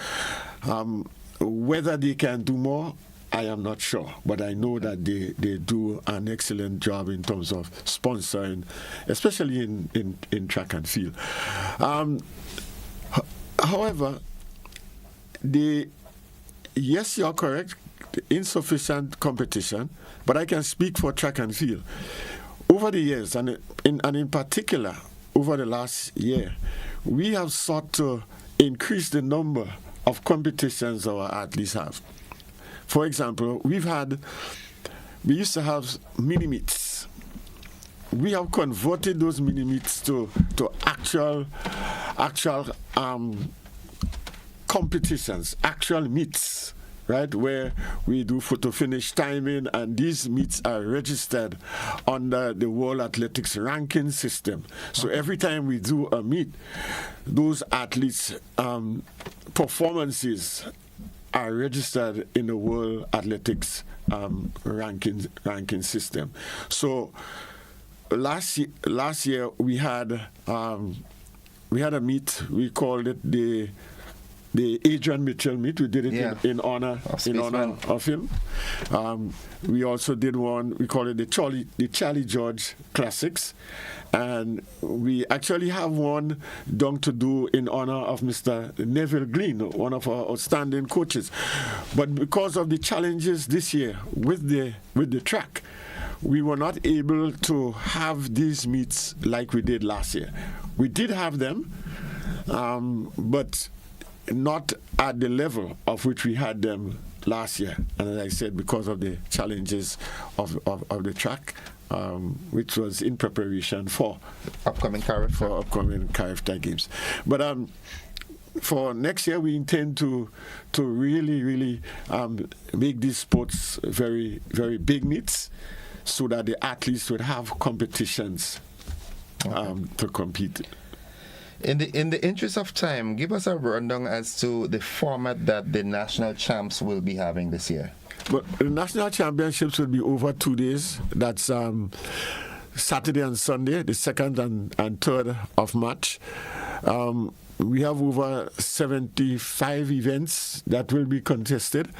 Whether they can do more, I am not sure, but I know that they do an excellent job in terms of sponsoring, especially in track and field. However, yes, you're correct, insufficient competition, but I can speak for track and field. Over the years, and in particular, over the last year, we have sought to increase the number of competitions our athletes have. For example, we used to have mini meets. We have converted those mini meets to actual competitions, actual meets, right, where we do photo finish timing, and these meets are registered under the World Athletics ranking system. So every time we do a meet, those athletes' performances are registered in the World Athletics ranking system. So last year we had a meet. We called it the Adrian Mitchell meet. We did it in honor of him. We also did one. We call it the Charlie George Classics, and we actually have one done to do in honor of Mr. Neville Green, one of our outstanding coaches. But because of the challenges this year with the track, we were not able to have these meets like we did last year. We did have them, but not at the level of which we had them last year. And as I said, because of the challenges of the track, which was in preparation for upcoming Carifta Games. But for next year, we intend to really make these sports very, very big meets, so that the athletes would have competitions to compete. In the interest of time, give us a rundown as to the format that the national champs will be having this year. But the national championships will be over 2 days. That's Saturday and Sunday, the 2nd and 3rd of March. We have over 75 events that will be contested,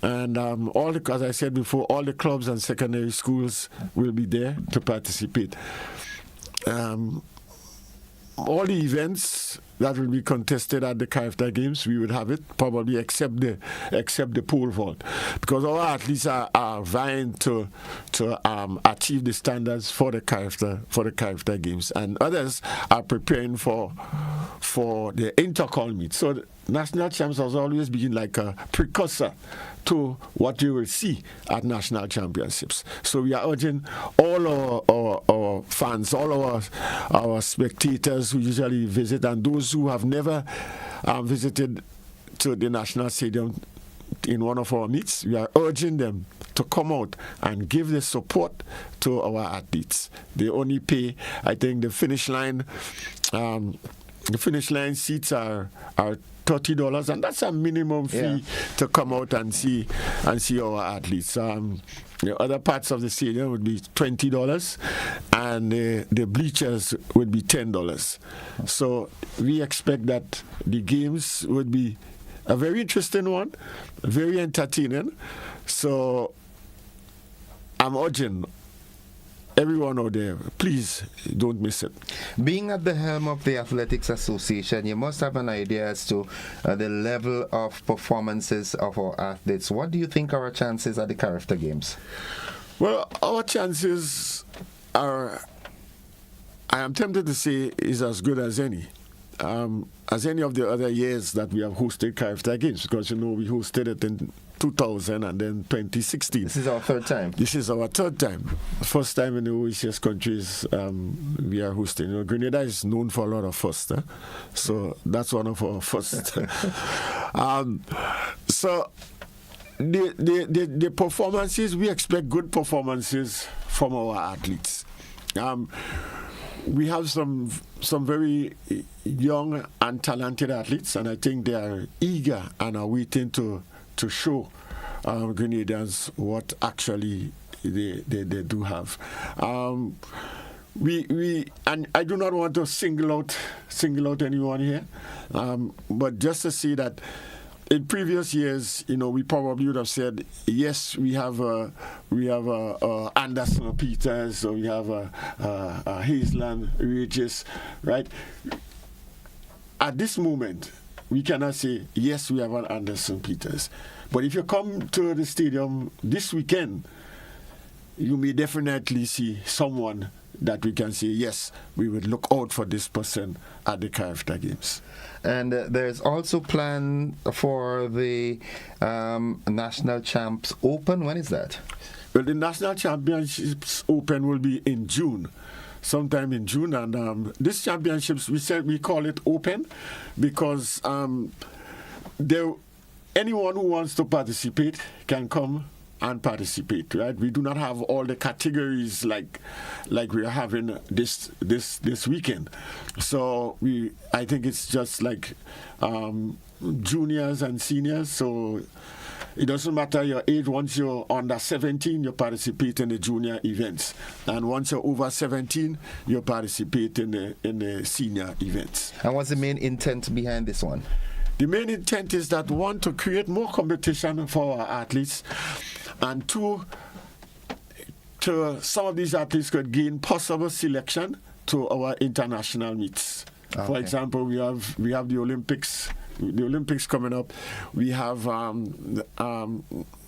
and as I said before, all the clubs and secondary schools will be there to participate. All the events that will be contested at the Carifta Games, we would have it, probably except the pole vault, because our athletes are vying to achieve the standards for the Carifta Games, and others are preparing for the intercall meet. So the national champs has always been like a precursor to what you will see at national championships. So we are urging all our fans, all our spectators who usually visit, and those who have never visited to the National Stadium in one of our meets, we are urging them to come out and give the support to our athletes. They only pay, I think, the finish line seats are $30, and that's a minimum fee to come out and see our athletes. The other parts of the stadium would be $20, and the bleachers would be $10. So we expect that the games would be a very interesting one, very entertaining. So I'm urging everyone out there, please don't miss it. Being at the helm of the Athletics Association, you must have an idea as to the level of performances of our athletes. What do you think are our chances at the Carifta Games? Well, our chances are, I am tempted to say, is as good as any. As any of the other years that we have hosted Carifta Games, because we hosted it in 2000 and then 2016. This is our third time. This is our third time. First time in the OECS countries we are hosting. Grenada is known for a lot of firsts, so that's one of our firsts. So the performances, we expect good performances from our athletes. We have some very young and talented athletes, and I think they are eager and are waiting to show Grenadians what actually they do have. We and I do not want to single out anyone here, but just to say that in previous years, we probably would have said, yes, we have Anderson Peters, or we have Hazeland Regis, right? At this moment, we cannot say, yes, we have an Anderson Peters. But if you come to the stadium this weekend, you may definitely see someone that we can say, yes, we would look out for this person at the Carifta Games. And there's also plan for the National Champs Open. When is that? Well, the National Championships Open will be in June, sometime in June. And this championships, we call it open because anyone who wants to participate can come and participate, right? We do not have all the categories like we are having this weekend. So I think it's just like juniors and seniors. So it doesn't matter your age. Once you're under 17, you participate in the junior events, and once you're over 17, you participate in the senior events. And what's the main intent behind this one? The main intent is that, one, to create more competition for our athletes, and two, some of these athletes could gain possible selection to our international meets. Okay. For example, we have the Olympics. The Olympics coming up. We have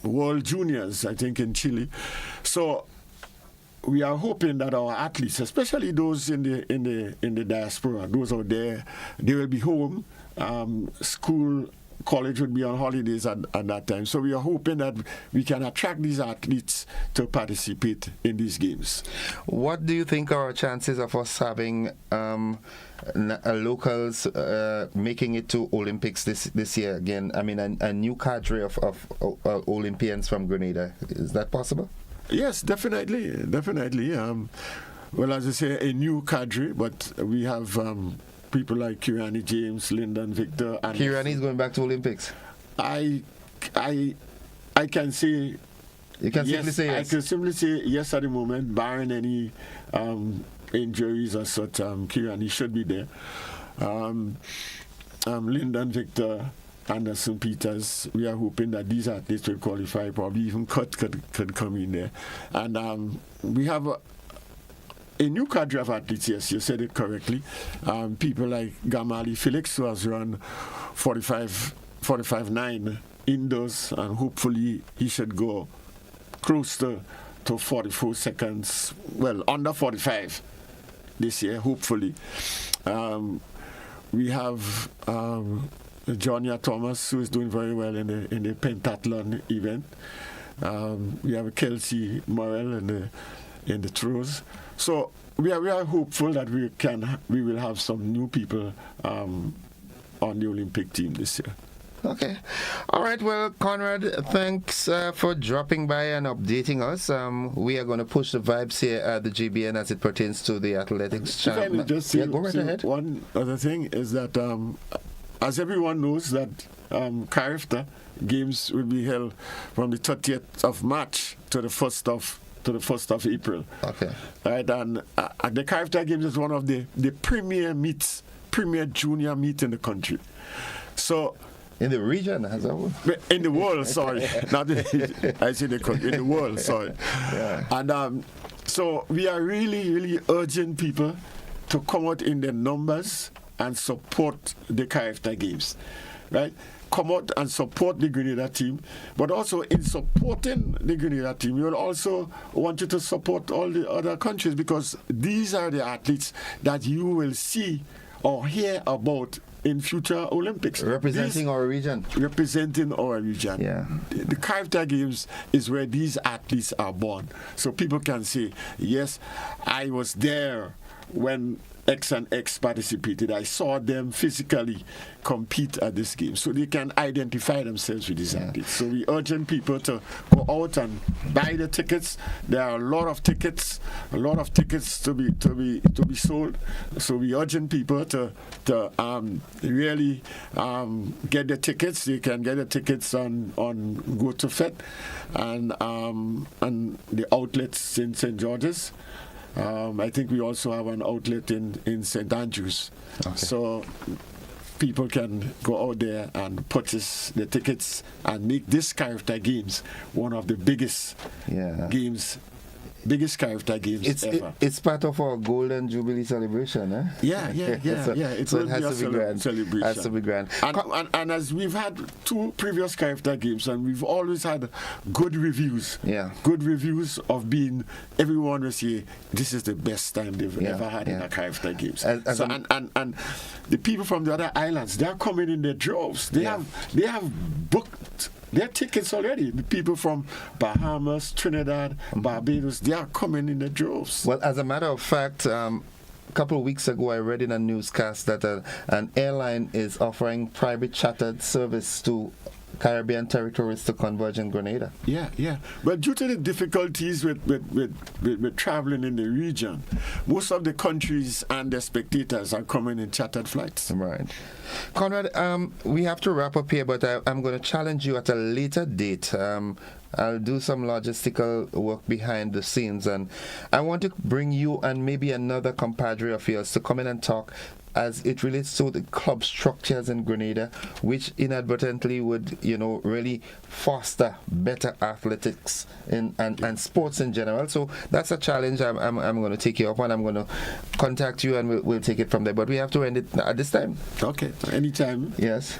World Juniors, I think, in Chile. So we are hoping that our athletes, especially those in the diaspora, those out there, they will be home. School, college would be on holidays at that time. So we are hoping that we can attract these athletes to participate in these games. What do you think are our chances of us having locals making it to Olympics this year again? I mean, a new cadre of Olympians from Grenada. Is that possible? Yes, definitely. Well, as I say, a new cadre, but we have people like Kirani James, Lyndon Victor. And Kirani is going back to Olympics. I can say. You can simply say yes. I can simply say yes at the moment, barring any injuries or such. Kirani should be there. Lyndon Victor, Anderson Peters. We are hoping that these athletes will qualify. Probably even Kurt could come in there, and we have a new cadre of athletes. Yes, you said it correctly. People like Gamali Felix, who has run 45.9 indoors, and hopefully he should go close to 44 seconds. Well, under 45 this year, hopefully. We have Jonia Thomas, who is doing very well in the pentathlon event. We have Kelsey Morel in the throws. So we are hopeful that we will have some new people on the Olympic team this year. Okay. All right. Well, Conrad, thanks for dropping by and updating us. We are going to push the vibes here at the GBN as it pertains to the athletics champ. Go right ahead. One other thing is that, as everyone knows, that Carifta Games will be held from the 30th of March to the 1st of April. Okay. Right, and the Carifta Games is one of the premier junior meet in the country. So. In the region as a whole? In the world, sorry. Not I say the country. In the world, sorry. Yeah. And so we are really, really urging people to come out in their numbers and support the Carifta Games, right? Come out and support the Grenada team, but also in supporting the Grenada team, we will also want you to support all the other countries, because these are the athletes that you will see or hear about in future Olympics. Representing our region. Representing our region. Yeah. The Carifta Games is where these athletes are born. So people can say, yes, I was there when X and X participated. I saw them physically compete at this game, so they can identify themselves with these athletes. So we urging people to go out and buy the tickets. There are a lot of tickets to be sold. So we urging people to really get the tickets. They can get the tickets on GoToFet and the outlets in St. George's. I think we also have an outlet in St. Andrews. Okay. So people can go out there and purchase the tickets and make this character games one of the biggest character games ever. It's part of our Golden Jubilee celebration, eh? Yeah. It so will it has be to be grand. celebration. Has to be grand. And as we've had 2 previous character games, and we've always had good reviews. Yeah. Good reviews of being, everyone will say, this is the best time they've ever had in a character games. And the people from the other islands, they're coming in their droves. They have booked their tickets already. The people from Bahamas, Trinidad, Barbados, they are coming in the droves. Well, as a matter of fact, a couple of weeks ago, I read in a newscast that an airline is offering private chartered service to Caribbean territories to converge in Grenada. Yeah. But due to the difficulties with traveling in the region, most of the countries and the spectators are coming in chartered flights. Right. Conrad, we have to wrap up here, but I'm going to challenge you at a later date. I'll do some logistical work behind the scenes, and I want to bring you and maybe another compadre of yours to come in and talk as it relates to the club structures in Grenada, which inadvertently would, really foster better athletics and sports in general. So that's a challenge I'm going to take you up on. I'm going to contact you and we'll take it from there. But we have to end it at this time. Okay, anytime. Yes.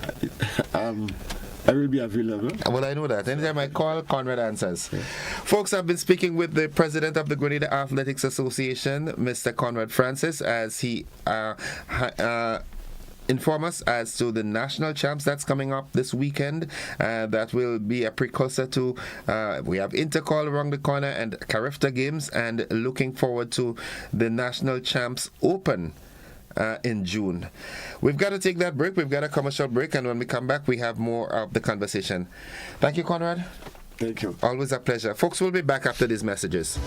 I will be available. Well, I know that. Anytime I call, Conrad answers. Yeah. Folks, I've been speaking with the president of the Grenada Athletics Association, Mr. Conrad Francis, as he inform us as to the national champs that's coming up this weekend. That will be a precursor to, we have Intercall around the corner and Carifta Games, and looking forward to the National Champs Open in June. We've got to take that break. We've got a commercial break, and when we come back, we have more of the conversation. Thank you, Conrad. Thank you. Always a pleasure. Folks, we'll be back after these messages.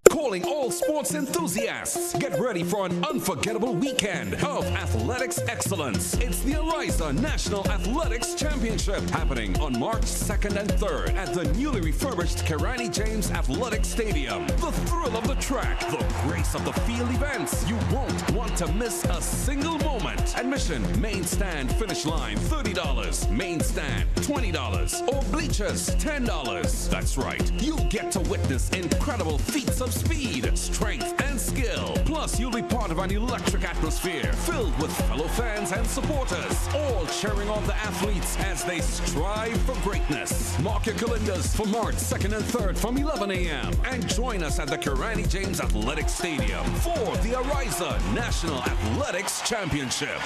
Calling all sports enthusiasts. Get ready for an unforgettable weekend of athletics excellence. It's the Ariza National Athletics Championship happening on March 2nd and 3rd at the newly refurbished Grenada James Athletic Stadium. The thrill of the track, the grace of the field events. You won't want to miss a single moment. Admission, main stand, finish line, $30. Main stand, $20. Or bleachers, $10. That's right. You'll get to witness incredible feats of speed, strength, and skill. Plus, you'll be part of an electric atmosphere filled with fellow fans and supporters, all cheering on the athletes as they strive for greatness. Mark your calendars for March 2nd and 3rd from 11 a.m. and join us at the Grenada James Athletic Stadium for the Ariza National Athletics Championship.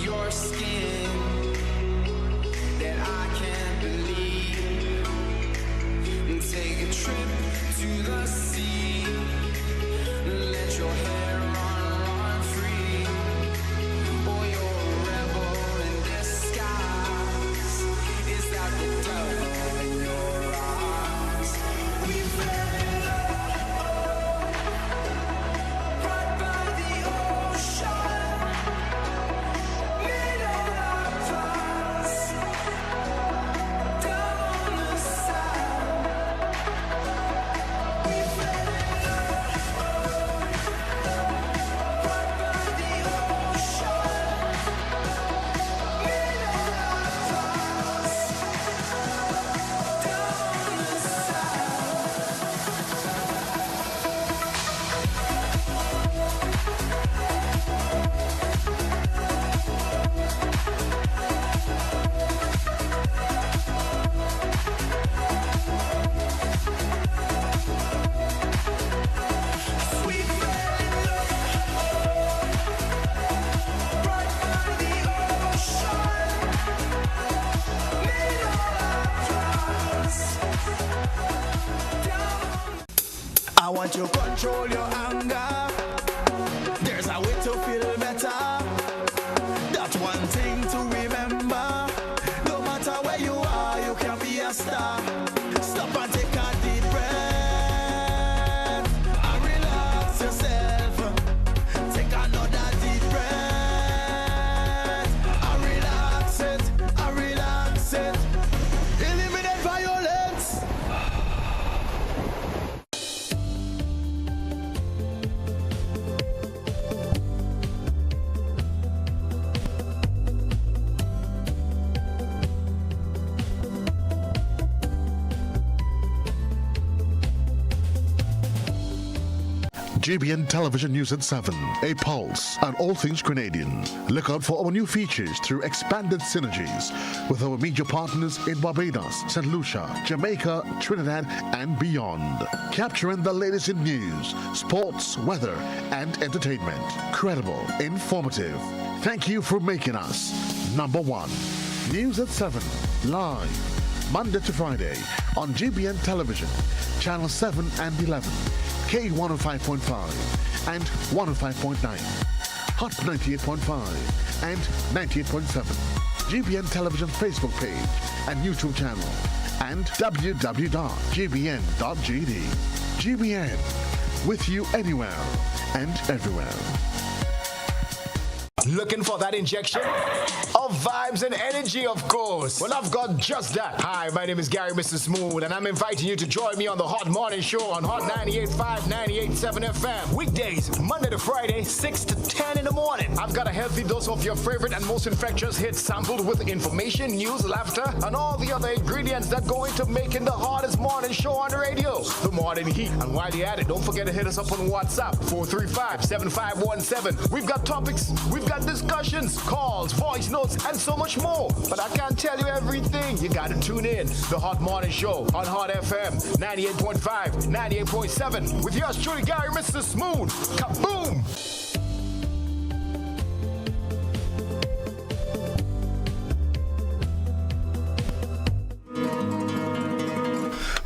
Your want to control your anger. There's a way to feel better. That's one thing to remember. No matter where you are, you can be a star. Stop and take a deep breath and relax yourself. Take another deep breath and relax it, and relax it. Eliminate violence. GBN Television News at 7, a pulse on all things Grenadian. Look out for our new features through expanded synergies with our media partners in Barbados, St. Lucia, Jamaica, Trinidad, and beyond. Capturing the latest in news, sports, weather, and entertainment. Credible, informative. Thank you for making us number one. News at 7, live, Monday to Friday on GBN Television, Channel 7 and 11. K105.5 and 105.9, Hot 98.5 and 98.7, GBN Television Facebook page and YouTube channel, and www.gbn.gd. GBN, with you anywhere and everywhere. Looking for that injection of vibes and energy, of course? Well, I've got just that. Hi, my name is Gary, Mr. Smooth, and I'm inviting you to join me on the Hot Morning Show on Hot 98.5, 98.7 FM. Weekdays, Monday to Friday, 6 to 10 in the morning. I've got a healthy dose of your favorite and most infectious hits sampled with information, news, laughter, and all the other ingredients that go into making the hottest morning show on the radio. The Morning Heat. And while you're at it, don't forget to hit us up on WhatsApp, 435-7517. We've got topics, we've got discussions, calls, voice notes, and so much more. But I can't tell you everything. You gotta tune in. The Hot Morning Show on Hot FM 98.5, 98.7 with yours truly, Gary, Mr. Smooth. Kaboom!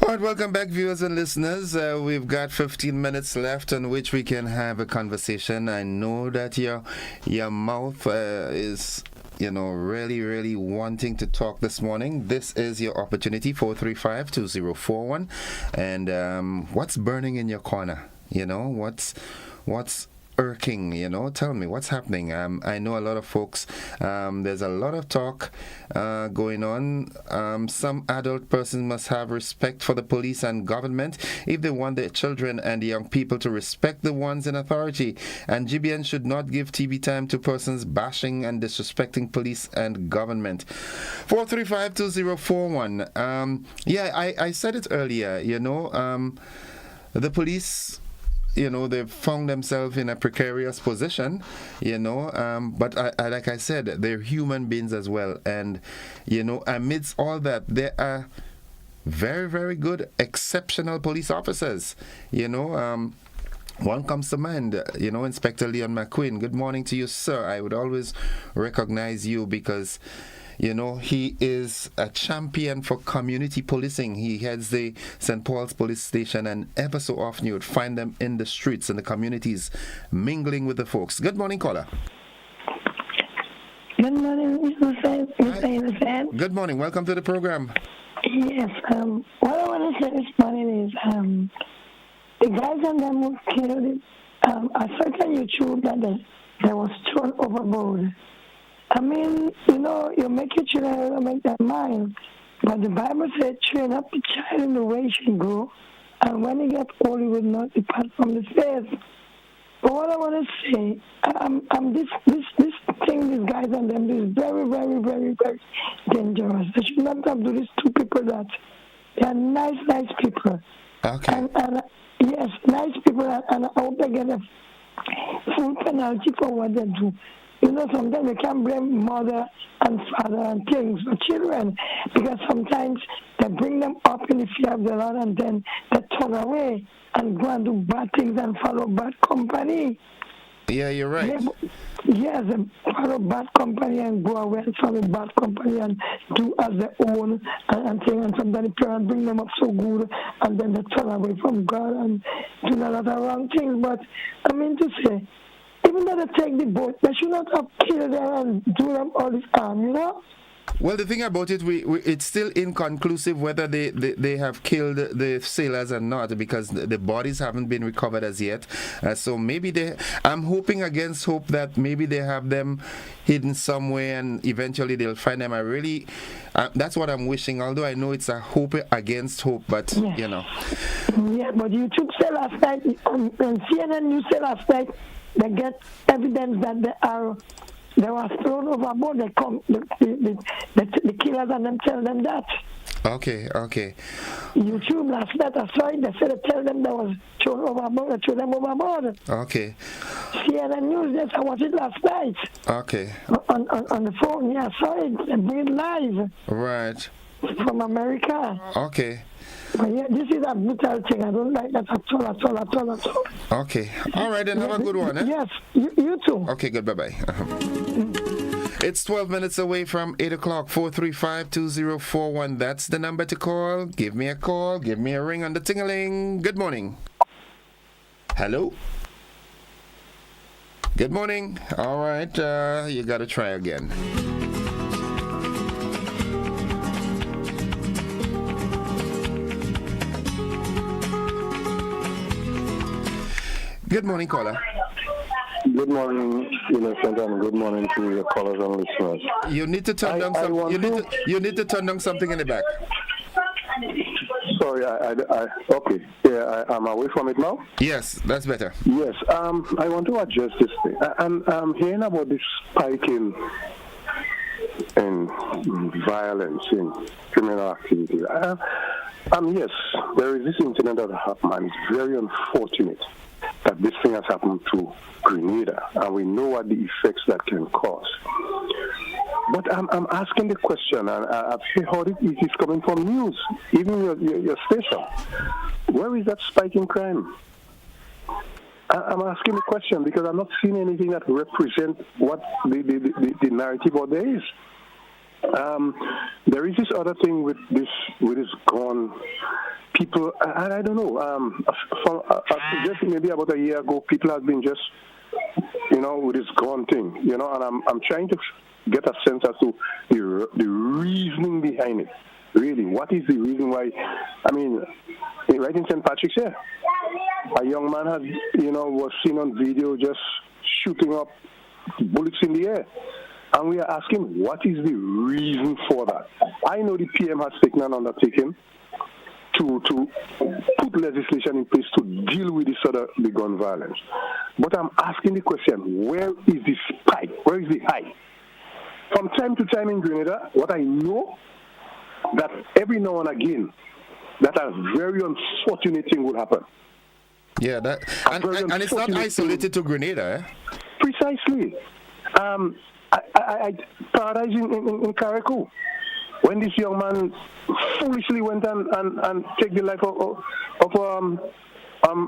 All right, welcome back, viewers and listeners. We've got 15 minutes left on which we can have a conversation. I know that your mouth is, really wanting to talk this morning. This is your opportunity, 435-2041. And what's burning in your corner? What's irking, tell me what's happening. I know a lot of folks, there's a lot of talk going on. Some adult persons must have respect for the police and government if they want their children and young people to respect the ones in authority. And GBN should not give TV time to persons bashing and disrespecting police and government. 435-2041. I said it earlier, the police, they've found themselves in a precarious position, but like I said, they're human beings as well. And, amidst all that, there are very, very good, exceptional police officers. One comes to mind, Inspector Leon McQueen. Good morning to you, sir. I would always recognize you because he is a champion for community policing. He heads the St. Paul's Police Station, and ever so often you would find them in the streets and the communities mingling with the folks. Good morning, caller. Good morning, Mr. Good morning. Welcome to the program. Yes. What I want to say this morning is the guys and them who killed it, I searched on YouTube that they was thrown overboard. I mean, you make your children make their mind, but the Bible says, train up the child in the way he should go, and when he gets old, he will not depart from the faith. But what I want to say, this thing, these guys and them, is very, very, very, very dangerous. They should not have do this to people that they are nice people. Okay. And yes, nice people, and I hope they get a full penalty for what they do. Sometimes they can't blame mother and father and things for children, because sometimes they bring them up in the fear of the Lord and then they turn away and go and do bad things and follow bad company. Yeah, you're right. Yes, follow bad company and go away and follow bad company and do as their own and thing. And sometimes the parents bring them up so good and then they turn away from God and do a lot of wrong things. But I mean to say, even though they take the boat, they should not have killed them and do them all this harm, you know? Well, the thing about it, it's still inconclusive whether they have killed the sailors or not, because the bodies haven't been recovered as yet. So maybe I'm hoping against hope that maybe they have them hidden somewhere and eventually they'll find them. That's what I'm wishing, although I know it's a hope against hope, but you know. Yeah, but YouTube said last night, and CNN News said last night, they get evidence that they were thrown overboard. They come, the killers and them tell them that. Okay. YouTube last night I saw it. They said they tell them they was thrown overboard. They threw them overboard. Okay. CNN News. Yes, I watched it last night. Okay. On the phone. Yeah, I saw it. They bring it live. Right. From America. Okay. But yeah, this is a brutal thing. I don't like that at all. Okay. All right, then have a good one. Yes, you too. Okay, good. Bye-bye. It's 12 minutes away from 8 o'clock. 435-2041. That's the number to call. Give me a call. Give me a ring on the ting-a-ling. Good morning. Hello? Good morning. All right, you got to try again. Good morning, caller. Good morning, Innocent, and good morning to your callers and listeners. You need to turn down something. You need to turn down something in the back. Sorry, okay. Yeah, I'm away from it now. Yes, that's better. Yes, I want to address this thing. I'm hearing about this spike in violence, in criminal activity. Yes, there is this incident that happened, and it's very unfortunate that this thing has happened to Grenada, and we know what the effects that can cause. But I'm asking the question, and I've heard it is coming from news, even your station. Where is that spike in crime? I'm asking the question because I'm not seeing anything that represents what the narrative or there is. There is this other thing with this gun. People, and I don't know, just maybe about a year ago, people have been just, with this gun thing, and I'm trying to get a sense as to the reasoning behind it. Really, what is the reason why? I mean, right in St. Patrick's here, a young man was seen on video just shooting up bullets in the air. And we are asking, what is the reason for that? I know the PM has taken an undertaking to put legislation in place to deal with the gun violence. But I'm asking the question, where is the spike? Where is the high? From time to time in Grenada, what I know, that every now and again, that a very unfortunate thing will happen. Yeah, and it's not isolated to Grenada, eh? Precisely. Paradise in Carriacou, when this young man foolishly went and took the life of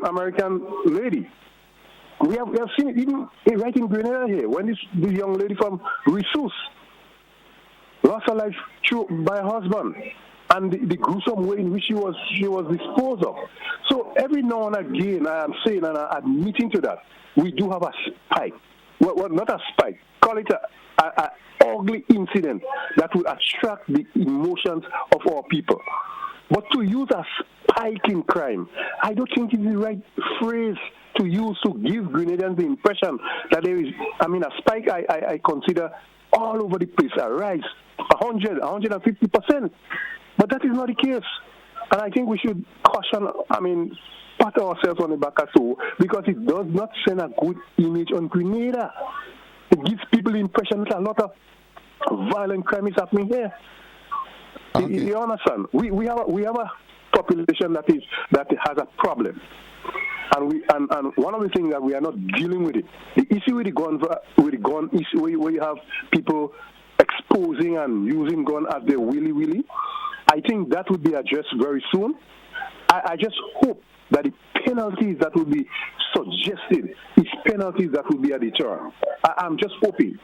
American lady. We have seen it even right in Grenada here, when this young lady from Rissus lost her life by her husband, and the gruesome way in which she was disposed of. So every now and again, I am saying and I'm admitting to that, we do have a spike. Well, not a spike. Call it a ugly incident that will attract the emotions of our people. But to use a spike in crime, I don't think it's the right phrase to use to give Grenadians the impression that there is, a spike I consider all over the place, a rise, 150%. But that is not the case. And I think we should caution, pat ourselves on the back as well, because it does not send a good image on Grenada. It gives people the impression that a lot of violent crime is happening here. Okay. You understand? We have a population that has a problem, and one of the things that we are not dealing with it. The issue with the gun issue, where you have people exposing and using gun as they willy. I think that would be addressed very soon. I just hope that the penalties that will be suggested is penalties that will be a deterrent. I'm just hoping.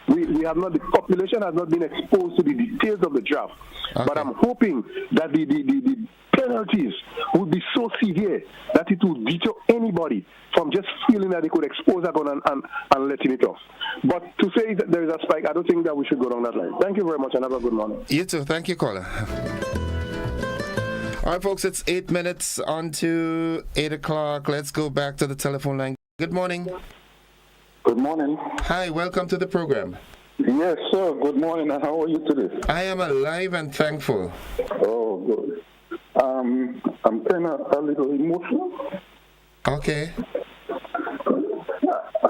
We have not, the population has not been exposed to the details of the draft, but I'm hoping that the penalties will be so severe that it will deter anybody from just feeling that they could expose a gun and letting it off. But to say that there is a spike, I don't think that we should go down that line. Thank you very much and have a good morning. You too. Thank you, caller. All right, folks, it's 8 minutes on to 8 o'clock. Let's go back to the telephone line. Good morning. Good morning. Hi, welcome to the program. Yes, sir. Good morning. And how are you today? I am alive and thankful. Oh, good. I'm kind of a little emotional. Okay.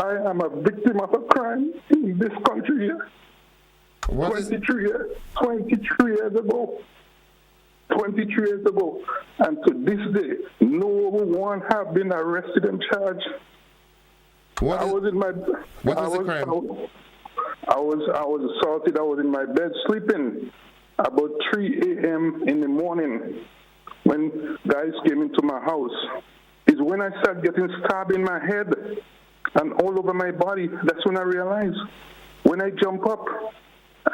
I am a victim of a crime in this country here. 23 years ago. 23 years ago. And to this day, no one have been arrested and charged. What was the crime? I was assaulted. I was in my bed sleeping about 3 a.m. in the morning when guys came into my house. Is when I started getting stabbed in my head and all over my body. That's when I realized. When I jump up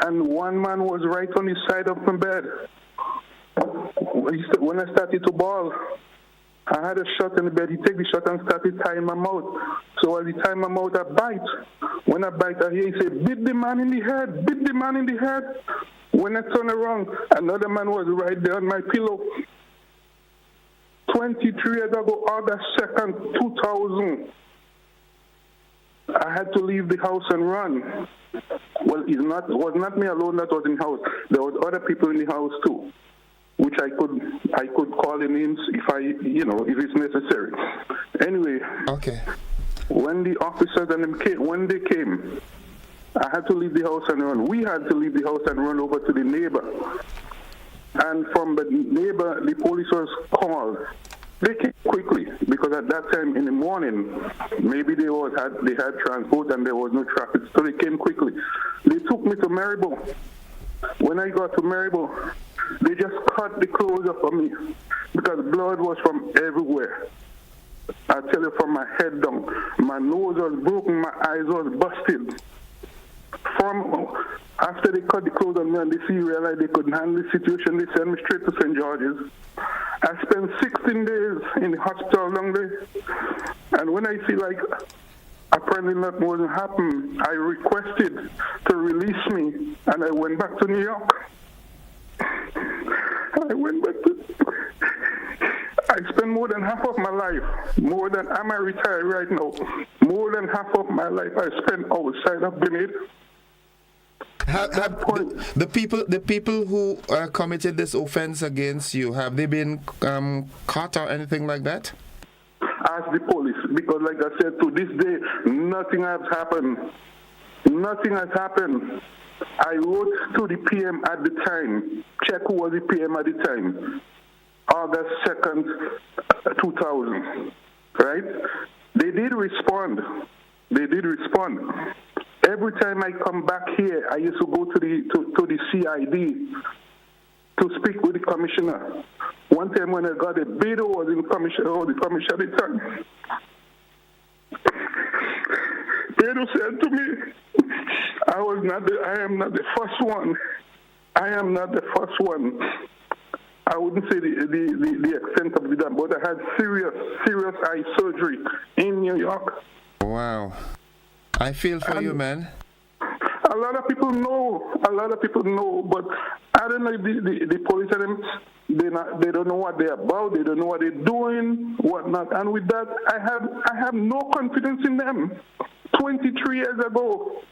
and one man was right on the side of my bed. When I started to bawl, I had a shot in the bed. He take the shot and started tying my mouth. So as he tied my mouth, I bite. When I bite, I hear he say, "Beat the man in the head, beat the man in the head." When I turn around, another man was right there on my pillow. 23 years ago, August 2nd, 2000, I had to leave the house and run. Well, it was not me alone that was in the house. There was other people in the house too, which I could call the names if if it's necessary. Anyway, when the officers when they came, I had to leave the house and run. We had to leave the house and run over to the neighbor. And from the neighbor, the police was called. They came quickly because at that time in the morning, maybe they had transport and there was no traffic, so they came quickly. They took me to Maribor. When I got to Maribor, they just cut the clothes off of me because blood was from everywhere. I tell you, from my head down, my nose was broken, my eyes was busted. After they cut the clothes on me and they realized they couldn't handle the situation, they sent me straight to St. George's. I spent 16 days in the hospital down there. And when I see like apparently nothing wasn't happening, I requested to release me and I went back to New York. I spent more than half of my life, I'm a retired right now, more than half of my life I spent outside of Grenada. The people who committed this offense against you, have they been caught or anything like that? Ask the police, because like I said, to this day, nothing has happened. Nothing has happened. I wrote to the PM at the time. Check who was the PM at the time. August 2nd, 2000. Right? They did respond. Every time I come back here, I used to go to the CID to speak with the commissioner. One time when I got a bid, was in the commissioner at the time. Pedro said to me, I am not the first one. I am not the first one. I wouldn't say the extent of it, but I had serious eye surgery in New York. Wow. I feel for you, man. A lot of people know, but I don't know if the police and them, they don't know what they're about, they don't know what they're doing, whatnot. And with that, I have no confidence in them. 23 years ago,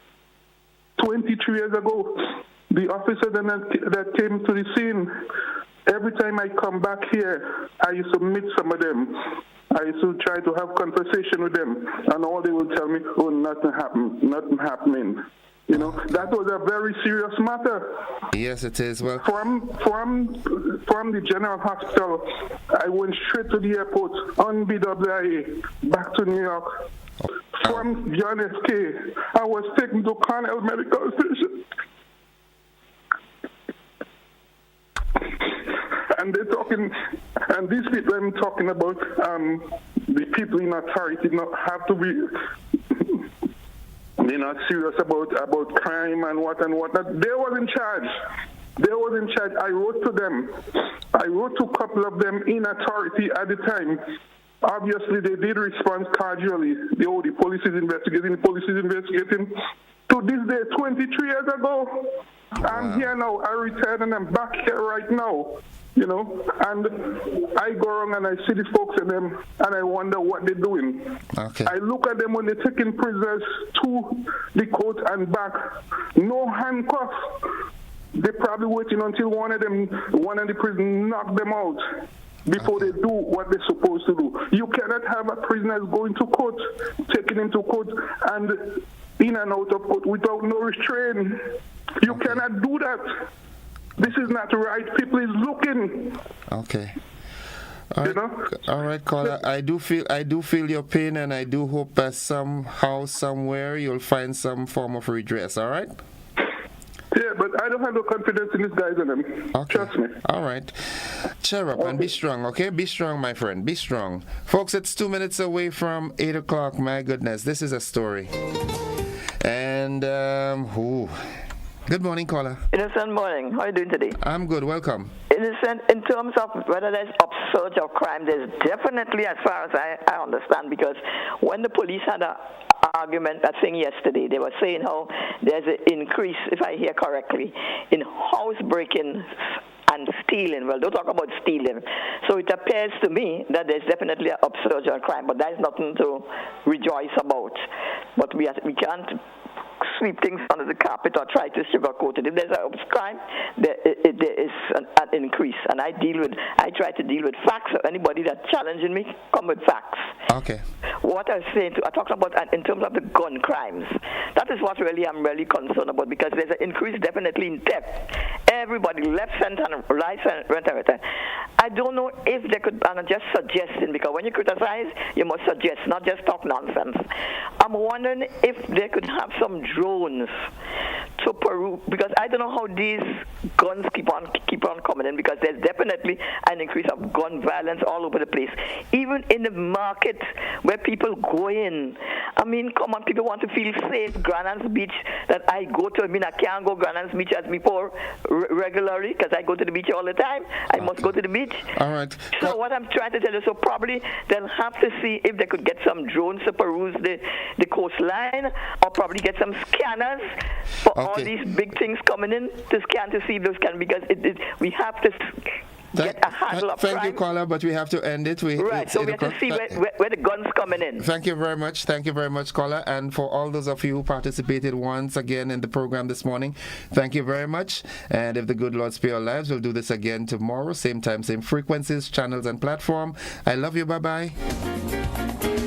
the officer that came to the scene, every time I come back here, I used to meet some of them. I used to try to have conversation with them, and all they will tell me, "Oh, nothing happening." You know, that was a very serious matter. Yes, it is. Well, from the general hospital, I went straight to the airport on BWIA back to New York. From John F. K, I was taken to Cornell Medical Station. And they're talking, and these people I'm talking about, the people in authority not have to be. They're not serious about crime and what not. They was in charge. They was in charge. I wrote to them. I wrote to a couple of them in authority at the time. Obviously, they did respond cordially. The police is investigating. The police is investigating. To this day, 23 years ago, I'm here now. I retired and I'm back here right now. You know, and I go around and I see the folks in them and I wonder what they're doing. Okay. I look at them when they're taking prisoners to the court and back. No handcuffs. They're probably waiting until one of the prisoners knock them out before they do what they're supposed to do. You cannot have a prisoner going to court, taking him to court, and in and out of court without no restraint. You cannot do that. This is not right. People is looking. Okay. All right, caller. I do feel your pain, and I do hope that somehow, somewhere, you'll find some form of redress. All right. Yeah, but I don't have no confidence in these guys and them. Okay. Trust me. All right. Cheer up and be strong, okay? Be strong, my friend. Be strong. Folks, it's 2 minutes away from 8 o'clock. My goodness, this is a story. And, good morning, caller. Innocent morning. How are you doing today? I'm good. Welcome. Innocent, in terms of whether there's upsurge of crime, there's definitely, as far as I understand, because when the police had an argument, I think yesterday, they were saying how there's an increase, if I hear correctly, in house breaking and stealing. Well, don't talk about stealing. So it appears to me that there's definitely an upsurge of crime, but there's nothing to rejoice about. But we can't sweep things under the carpet or try to sugarcoat it. If there's a crime, there is an increase, and I try to deal with facts. So anybody that's challenging me, come with facts. Okay. What I was saying, I talked about in terms of the gun crimes. That is what really I'm really concerned about, because there's an increase definitely in theft. Everybody, left, center, and right, center. I don't know if they could, and I'm just suggesting, because when you criticize, you must suggest, not just talk nonsense. I'm wondering if they could have some drones to Peru, because I don't know how these guns keep on coming in, because there's definitely an increase of gun violence all over the place, even in the market where people go in. I mean, come on, people want to feel safe. Grenada Beach that I go to, I mean, I can't go Grenada Beach as before regularly, because I go to the beach all the time. I must go to the beach. All right. So what I'm trying to tell you, so probably they'll have to see if they could get some drones to peruse the coastline, or probably get some scanners for all these big things coming in to scan to see if those can, because we have to get a handle of crime. Thank you, caller, but we have to end it. So we have to see where the guns coming in. Thank you very much. Thank you very much, caller. And for all those of you who participated once again in the program this morning, thank you very much. And if the good Lord spare our lives, we'll do this again tomorrow, same time, same frequencies, channels, and platform. I love you. Bye-bye.